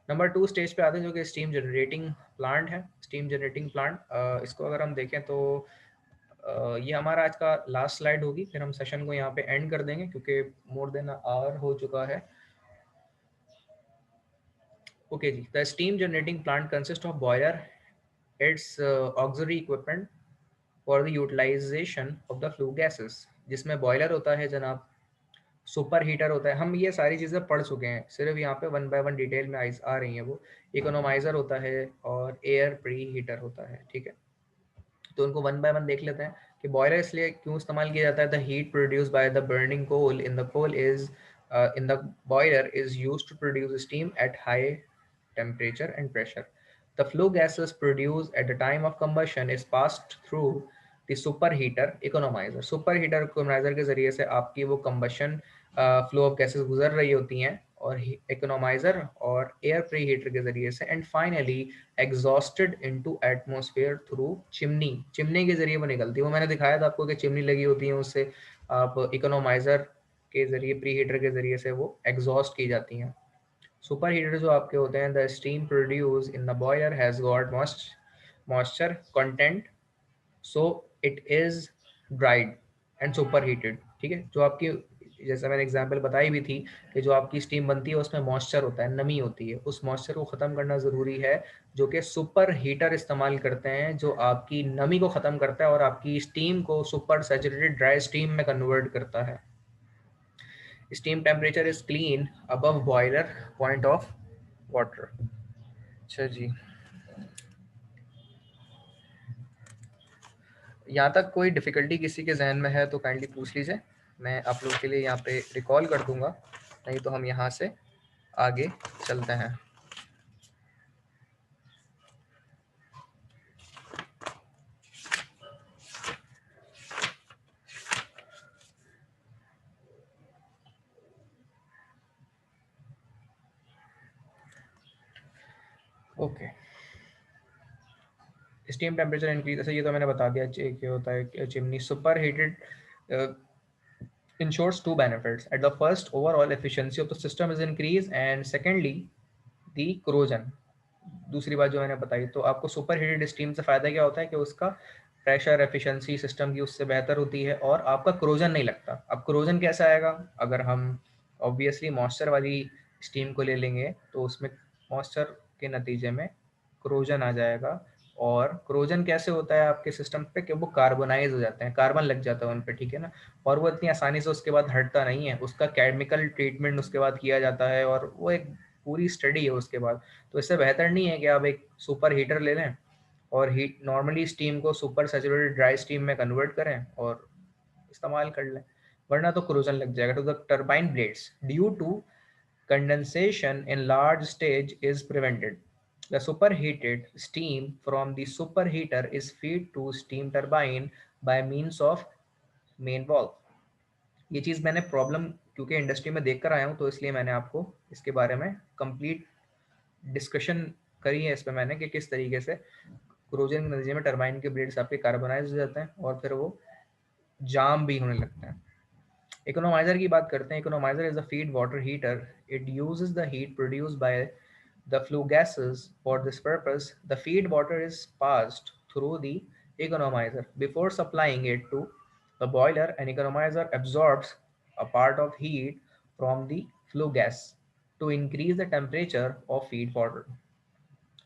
Number 2 stage पे आते हैं जो कि स्टीम जनरेटिंग प्लांट है। स्टीम जनरेटिंग प्लांट इसको अगर हम देखें तो ये हमारा आज का लास्ट स्लाइड होगी, फिर हम सेशन को यहाँ पे एंड कर देंगे क्योंकि मोर देन आवर हो चुका है। ओके जी, the steam generating plant consist of boiler, its auxiliary equipment for the utilisation of the flue gases, जिसमें बॉयलर होता है जनाब, सुपर हीटर होता है, हम ये सारी चीज़ें पढ़ चुके हैं, सिर्फ यहाँ पे वन बाय वन डिटेल में आ रही हैं वो। इकोनोमाइजर होता है और एयर प्री हीटर होता है। ठीक है, तो उनको वन बाय वन देख लेते हैं कि बॉयलर इसलिए क्यों इस्तेमाल किया जाता है। The heat produce by the burning coal in the coal is in the boiler is used to produce steam at high temperature and pressure. The flue gases produced at the time of combustion is passed through the superheater economizer. Superheater economizer के जरिए से आपकी वो combustion flow of gases गुजर रही होती हैं और economizer और air preheater के जरिए से and finally exhausted into atmosphere through chimney. Chimney के जरिए वो निकलती है, वो मैंने दिखाया था आपको कि चिमनी लगी होती है, उससे आप economizer के जरिए प्रीहीटर के जरिए से वो एग्जॉस्ट की जाती हैं। सुपर हीटर जो आपके होते हैं, the steam produce in the boiler has got moisture content so it is dried and super heated. ठीक है, जो आपकी जैसे मैंने एग्जांपल बताई भी थी कि जो आपकी स्टीम बनती है उसमें मॉइस्चर होता है, नमी होती है, उस मॉइस्चर को ख़त्म करना ज़रूरी है जो कि सुपर हीटर इस्तेमाल करते हैं, जो आपकी नमी को ख़त्म करता है और आपकी स्टीम को सुपर सैचुरेटेड ड्राई स्टीम में कन्वर्ट करता है। Steam temperature is clean above boiler point of water. अच्छा जी, यहाँ तक कोई डिफिकल्टी किसी के जहन में है तो काइंडली पूछ लीजिए, मैं आप लोग के लिए यहाँ पे रिकॉल कर दूंगा, नहीं तो हम यहाँ से आगे चलते हैं। ओके, स्टीम टेम्परेचर इंक्रीज, ऐसे ये तो मैंने बता दिया क्या होता है chimney. Super heated ensures two benefits. At the first, overall efficiency of the system is increased and secondly the corrosion। दूसरी बात जो मैंने बताई, तो आपको सुपर हीटेड स्टीम से फ़ायदा क्या होता है कि उसका प्रेशर एफिशिएंसी सिस्टम की उससे बेहतर होती है और आपका क्रोजन नहीं लगता। अब क्रोजन कैसे आएगा, अगर हम ऑब्वियसली मॉइस्चर वाली स्टीम को ले लेंगे तो उसमें मॉइस्चर के नतीजे में क्रोजन आ जाएगा और क्रोजन कैसे होता है आपके सिस्टम पे कि वो कार्बोनाइज हो जाते हैं, कार्बन लग जाता है उन पे, ठीक है ना, और वो इतनी आसानी से उसके बाद हटता नहीं है, उसका केमिकल ट्रीटमेंट उसके बाद किया जाता है और वो एक पूरी स्टडी है उसके बाद। तो इससे बेहतर नहीं है कि आप एक सुपर हीटर ले लें और हीट नॉर्मली स्टीम को सुपर सैचुरेटेड ड्राई स्टीम में कन्वर्ट करें और इस्तेमाल कर लें, वरना तो क्रोजन लग जाएगा। तो the turbine blades due to condensation in large stage is prevented. The superheated steam from the superheater is fed to steam turbine by means of main valve. ये चीज़ मैंने प्रॉब्लम क्योंकि इंडस्ट्री में देख कर आया हूँ तो इसलिए मैंने आपको इसके बारे में कंप्लीट डिस्कशन करी है इस पर मैंने कि किस तरीके से क्रोजन के नतीजे में टर्बाइन के ब्लेड्स आपके कार्बोनाइज हो जाते हैं और फिर वो जाम भी होने लगते हैं। इकोनोमाइजर की बात करते हैं। Economiser is a feed water heater. It uses the heat produced by the flue gases. For this purpose, the feed water is passed through the economizer before supplying it to the boiler. An economizer absorbs a part of heat from the flue gas to increase the temperature of feed water.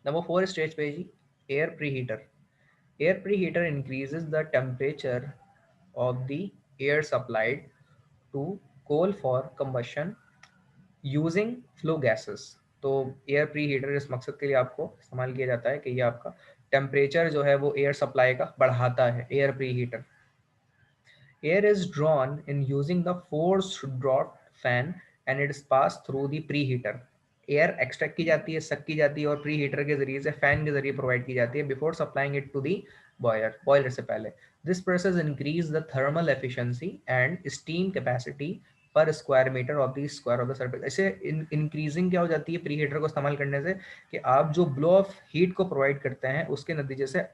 Number 4 stage पे जी air preheater. Air preheater increases the temperature of the air supplied to coal for combustion using flow gases. तो air pre heater इस मकसद के लिए आपको इस्तेमाल किया जाता है कि ये आपका टेम्परेचर जो है वो एयर सप्लाई का बढ़ाता है, air preheater. Air is drawn in using the forced draught fan and it is pass through the preheater. Air extract की जाती है, सक की जाती है और प्री हीटर के जरिए से फैन के जरिए प्रोवाइड की जाती है before supplying it to the boiler, boiler से पहले। This process increase the thermal efficiency and steam capacity पर square meter of the square of the surface. ऐसे इंक्रीजिंग क्या हो जाती है प्री हीटर को इस्तेमाल करने से कि आप जो ब्लो ऑफ हीट को प्रोवाइड करते हैं उसके नतीजे से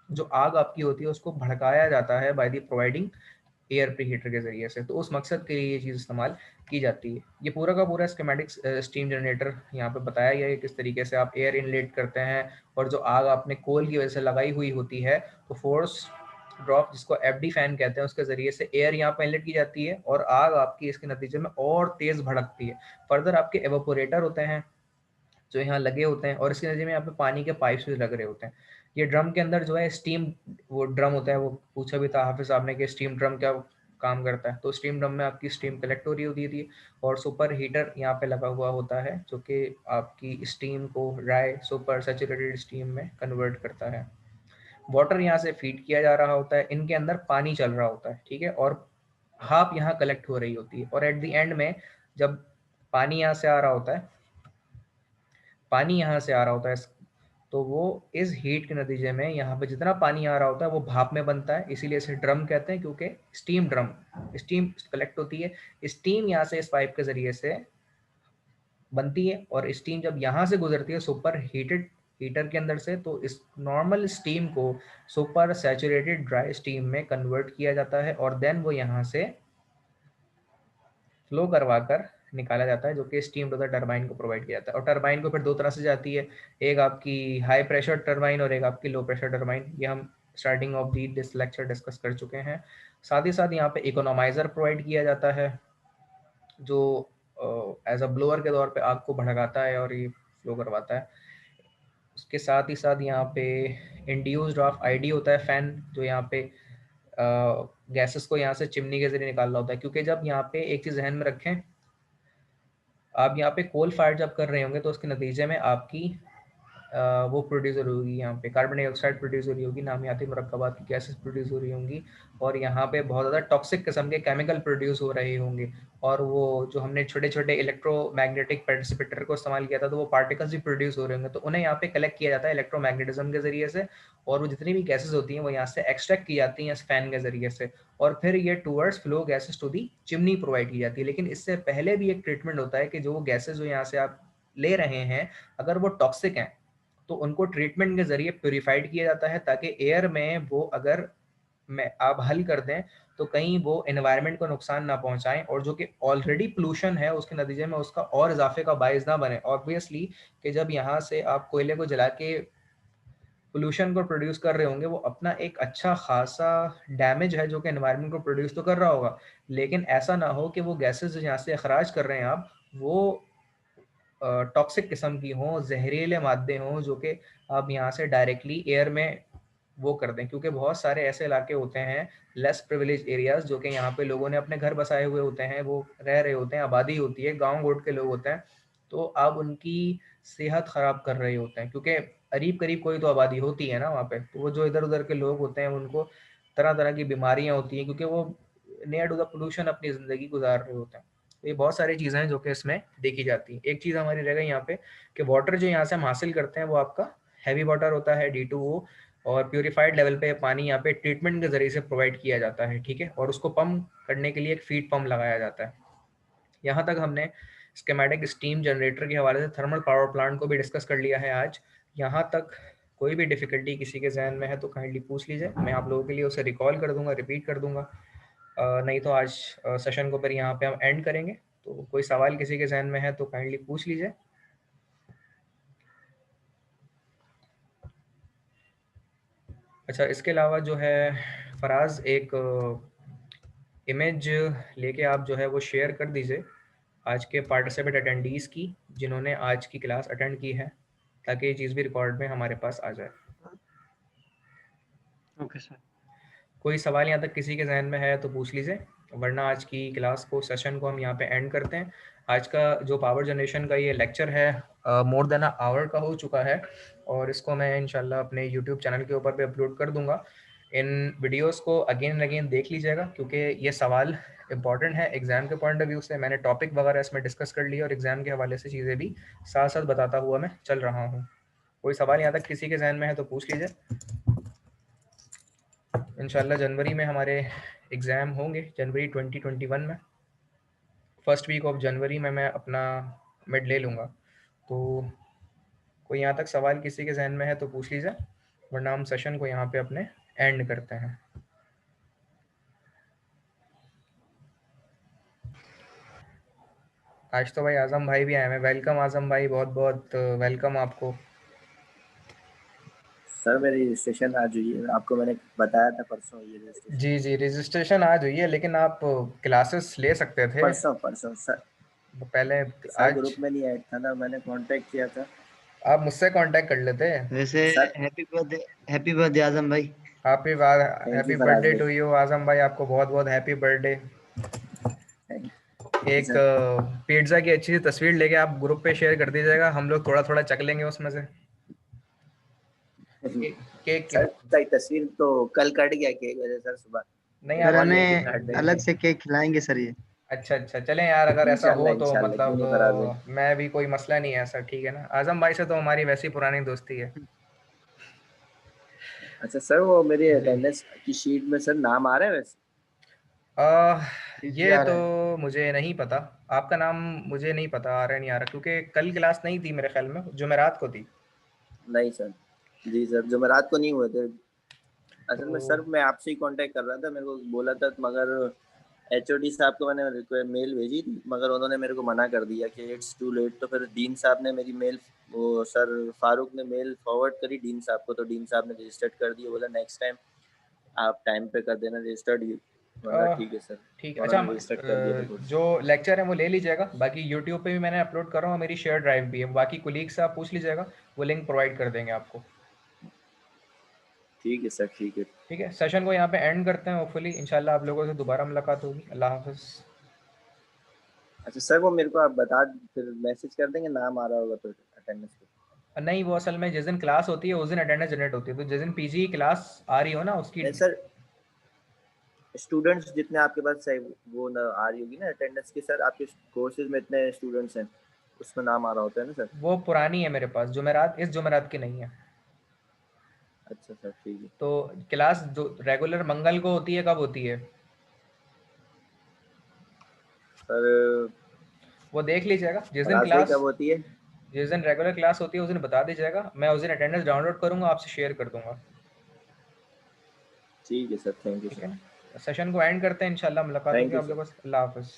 जो आग आपकी होती है उसको भड़काया जाता है by the providing air pre heater के जरिए से। तो उस मकसद के लिए ये चीज़ इस्तेमाल की जाती है। ये पूरा का पूरा स्कीमेटिक स्टीम जनरेटर यहाँ पे बताया गया है किस तरीके से आप एयर इनलेट करते हैं और जो आग आपने कोल की वजह से लगाई हुई होती है तो फोर्स ड्रॉप जिसको एफडी फैन कहते हैं उसके जरिए से एयर यहाँ पे इनलेट की जाती है और आग आपकी इसके नतीजे में और तेज भड़कती है। फर्दर आपके एवापोरेटर होते हैं जो यहाँ लगे होते हैं और इसके नतीजे में यहाँ पे पानी के पाइप्स भी लग रहे होते हैं। ये ड्रम के अंदर जो है स्टीम वो ड्रम होता है, वो पूछा भी था हाफिज साहब ने कि स्टीम ड्रम क्या काम करता है। तो स्टीम ड्रम में आपकी स्टीम कलेक्ट हो रही होती थी और सुपर हीटर यहाँ पे लगा हुआ होता है जो कि आपकी स्टीम को ड्राई सुपर सैचुरेटेड स्टीम में कन्वर्ट करता है। वाटर यहाँ से फीड किया जा रहा होता है, इनके अंदर पानी चल रहा होता है, ठीक है, और हाफ यहाँ कलेक्ट हो रही होती है और एट द एंड में जब पानी यहाँ से आ रहा होता है, पानी यहाँ से आ रहा होता है तो वो इस हीट के नतीजे में यहाँ पे जितना पानी आ रहा होता है वो भाप में बनता है, इसीलिए इसे ड्रम कहते हैं क्योंकि स्टीम ड्रम, स्टीम कलेक्ट होती है, स्टीम यहाँ से इस पाइप के जरिए से बनती है और स्टीम जब यहाँ से गुजरती है सुपर हीटेड हीटर के अंदर से तो इस नॉर्मल स्टीम को सुपर सैचुरेटेड ड्राई स्टीम में कन्वर्ट किया जाता है और देन वो यहाँ से फ्लो करवा कर निकाला जाता है जो कि स्टीम टू द टरबाइन को प्रोवाइड किया जाता है। और टरबाइन को फिर दो तरह से जाती है, एक आपकी हाई प्रेशर टरबाइन और एक आपकी लो प्रेशर टरबाइन। ये हम starting of this lecture discuss कर चुके हैं। साथ ही साथ यहाँ पे इकोनोमाइजर प्रोवाइड किया जाता है जो एज अ ब्लोअर के तौर पे आग को भड़काता है और ये फ्लो करवाता है। उसके साथ ही साथ यहाँ पे इंड्यूस्ड ऑफ आईडी होता है फैन जो यहाँ पे गैसेस को यहाँ से चिमनी के जरिए निकालना होता है। क्योंकि जब यहाँ पे एक चीज़ ध्यान में रखें, आप यहाँ पे कोल फायर जब कर रहे होंगे तो उसके नतीजे में आपकी वो प्रोड्यूस हो रही होगी, यहाँ पे कार्बन डाइऑक्साइड प्रोड्यूस हो रही होगी, नामियाती मुरक्कबात की गैसेस प्रोड्यूस हो रही होंगी और यहाँ पे बहुत ज़्यादा टॉक्सिक किस्म के केमिकल प्रोड्यूस हो रहे होंगे। और वो जो हमने छोटे छोटे इलेक्ट्रोमैग्नेटिक पार्टिसिपेटर को इस्तेमाल किया था तो वो पार्टिकल्स भी प्रोड्यूस हो रहे होंगे, तो उन्हें यहाँ पे कलेक्ट किया जाता है इलेक्ट्रोमैग्नेटिज्म के जरिए से और वो जितनी भी गैसेज होती हैं वो यहाँ से एक्सट्रैक्ट की जाती हैं इस फैन के जरिए से और फिर ये towards flow gases to the chimney provide की जाती है। लेकिन इससे पहले भी एक ट्रीटमेंट होता है कि जो गैसेज जो यहाँ से आप ले रहे हैं अगर वो टॉक्सिक हैं तो उनको ट्रीटमेंट के जरिए प्योरीफाइड किया जाता है ताकि एयर में वो अगर आप हल कर दें तो कहीं वो एनवायरनमेंट को नुकसान ना पहुंचाएं और जो कि ऑलरेडी पोल्यूशन है उसके नतीजे में उसका और इजाफे का बायस ना बने। ऑब्वियसली कि जब यहाँ से आप कोयले को जला के पोल्यूशन को प्रोड्यूस कर रहे होंगे वो अपना एक अच्छा खासा डैमेज है जो कि एनवायरनमेंट को प्रोड्यूस तो कर रहा होगा, लेकिन ऐसा ना हो कि वो गैसेज यहाँ से अखराज कर रहे हैं आप वो टॉक्सिक किस्म की हों, जहरीले मादे हों जो कि आप यहाँ से डायरेक्टली एयर में वो कर दें, क्योंकि बहुत सारे ऐसे इलाके होते हैं लेस प्रिविलेज एरियाज जो कि यहाँ पे लोगों ने अपने घर बसाए हुए होते हैं, वो रह रहे होते हैं, आबादी होती है, गांव गोट के लोग होते हैं, तो आप उनकी सेहत ख़राब कर रहे होते हैं, क्योंकि करीब करीब कोई तो आबादी होती है ना वहाँ पे, तो वो जो इधर उधर के लोग होते हैं उनको तरह तरह की बीमारियाँ होती हैं, क्योंकि वो नियर टू द पोल्यूशन अपनी ज़िंदगी गुजार रहे होते हैं। तो ये बहुत सारी चीज़ें हैं जो कि इसमें देखी जाती हैं। एक चीज़ हमारी रह गई यहाँ पे कि वाटर जो यहाँ से हम हासिल करते हैं वो आपका हैवी वाटर होता है D2O, और प्यूरिफाइड लेवल पे पानी यहाँ पे ट्रीटमेंट के जरिए से प्रोवाइड किया जाता है, ठीक है, और उसको पंप करने के लिए एक फीड पंप लगाया जाता है। यहाँ तक हमने स्कीमेटिक स्टीम जनरेटर के हवाले से थर्मल पावर प्लांट को भी डिस्कस कर लिया है आज। यहाँ तक कोई भी डिफ़िकल्टी किसी के जहन में है तो काइंडली पूछ लीजिए, मैं आप लोगों के लिए उसे रिकॉल कर दूंगा, रिपीट कर दूंगा। नहीं तो आज सेशन को फिर यहाँ पे हम एंड करेंगे। तो कोई सवाल किसी के जहन में है तो काइंडली पूछ लीजिए। अच्छा, इसके अलावा जो है फराज एक इमेज लेके आप जो है वो शेयर कर दीजिए आज के पार्टिसिपेट अटेंडीज़ की जिन्होंने आज की क्लास अटेंड की है, ताकि ये चीज़ भी रिकॉर्ड में हमारे पास आ जाए। Okay sir. कोई सवाल यहाँ तक किसी के जहन में है तो पूछ लीजिए, वरना आज की क्लास को सेशन को हम यहाँ पे एंड करते हैं। आज का जो पावर जनरेशन का ये लेक्चर है मोर देन आवर का हो चुका है, और इसको मैं इंशाल्लाह अपने यूट्यूब चैनल के ऊपर पे अपलोड कर दूंगा। इन वीडियोस को अगेन एंड अगेन देख लीजिएगा, क्योंकि ये सवाल इंपॉर्टेंट है एग्जाम के पॉइंट ऑफ व्यू से। मैंने टॉपिक वगैरह इसमें डिस्कस कर लिया और एग्जाम के हवाले से चीज़ें भी साथ साथ बताता हुआ मैं चल रहा हूँ। कोई सवाल यहाँ तक किसी के जहन में है तो पूछ लीजिए। इंशाल्लाह जनवरी में हमारे एग्ज़ाम होंगे, जनवरी 2021 में, फर्स्ट वीक ऑफ जनवरी में मैं अपना मिड ले लूँगा। तो कोई यहाँ तक सवाल किसी के जहन में है तो पूछ लीजिए, वरना हम सेशन को यहाँ पे अपने एंड करते हैं। आज तो भाई आज़म भाई भी आए हैं। वेलकम आज़म भाई, बहुत बहुत वेलकम आपको। सर मेरी रजिस्ट्रेशन आज हुई है, आपको मैंने बताया था परसों ये रजिस्ट्रेशन। जी जी, रजिस्ट्रेशन आज हुई है, लेकिन आप क्लासेस ले सकते थे परसों सर पहले। सर आज ग्रुप में नहीं ऐड था ना, मैंने कांटेक्ट किया था। आप मुझसे कांटेक्ट कर लेते। वैसे सर हैप्पी बर्थडे आजम भाई। Thank you, happy Faraz birthday भाई। टू यू आज़म भाई, आपको बहुत बहुत हैप्पी बर्थडे। एक पिज्ज़ा की अच्छी सी तस्वीर लेके आप ग्रुप पे शेयर कर दीजिएगा, हम लोग थोड़ा थोड़ा चख लेंगे उसमें से। केक सर सर तस्वीर तो कल कट गया केक वजह सर सुबह। नहीं सर यार, हमें अलग से केक खिलाएंगे सर ये। अच्छा अच्छा, चलें यार, अगर ऐसा हो तो इंशाल्लाह, क्यों नहीं फराज भाई। मतलब मैं भी, कोई मसला नहीं है ऐसा, ठीक है ना। आज़म भाई से तो हमारी वैसी पुरानी दोस्ती है। अच्छा सर, वो मेरी जी। अटेंडेंस की शीट में सर नाम आ रहा है वैसे? ये तो मुझे नहीं पता, आपका नाम मुझे नहीं पता आ रहा है नहीं आ रहा, क्योंकि कल क्लास नहीं थी मेरे ख्याल में, जुमेरात को थी। नहीं सर, जी सर जुमेरात को नहीं हुए थे। असल में तो सर मैं आपसे ही कांटेक्ट कर रहा था, मेरे को बोला था, मगर एचओडी साहब को मैंने मेल भेजी थी, मगर उन्होंने मेरे को मना कर दिया कि इट्स टू लेट। तो फिर डीन साहब ने मेरी मेल, वो सर फारूक ने मेल फॉरवर्ड करी डीन साहब को, तो डीन साहब ने रजिस्टर्ड कर दिया। बोला नेक्स्ट टाइम आप टाइम पे कर देना रजिस्टर्ड। ठीक है सर, ठीक है। अच्छा, रजिस्टर्ड कर दिया। जो लेक्चर है वो ले लीजिएगा, बाकी यूट्यूब पे भी मैंने अपलोड कर रहा हूँ, मेरी शेयर ड्राइव भी है, बाकी कोलीग से आप पूछ लीजिएगा, वो लिंक प्रोवाइड कर देंगे आपको। ठीक है सर, ठीक है। ठीक है, सेशन को यहाँ पे एंड करते हैं। होपफुली इंशाल्लाह आप लोगों से दोबारा मुलाकात होगी। अल्लाह हाफ़िज़। अच्छा सर, वो मेरे को आप बता फिर मैसेज कर देंगे, नाम आ रहा होगा तो अटेंडेंस पे। नहीं, वो असल में जिस दिन क्लास होती है उस दिन अटेंडेंस जनरेट होती है, तो जिस दिन पीजी क्लास आ रही हो ना उसकी। नहीं सर, स्टूडेंट्स जितने आपके पास है वो ना आ रही होगी ना अटेंडेंस की सर, आपके कोर्सेज में इतने स्टूडेंट्स हैं उसमें नाम आ रहा होता है ना सर? वो पुरानी है मेरे पास, जुमेरात इस जुमेरात की नहीं है। अच्छा सर, ठीक है। तो क्लास जो रेगुलर मंगल को होती है, कब होती है सर वो देख लीजिएगा। जिस दिन फराज भाई क्लास, कब होती है? जिस दिन रेगुलर क्लास होती है उस दिन बता दीजिएगा, मैं उस दिन अटेंडेंस डाउनलोड करूंगा, आपसे शेयर कर दूंगा। ठीक है सर, थैंक यू ठीक सर। है ना, सेशन को एंड करते हैं, इंशाल्लाह मुलाकात Thank होगी you, आप sir. लोगों से। अल्लाह हाफ़िज़।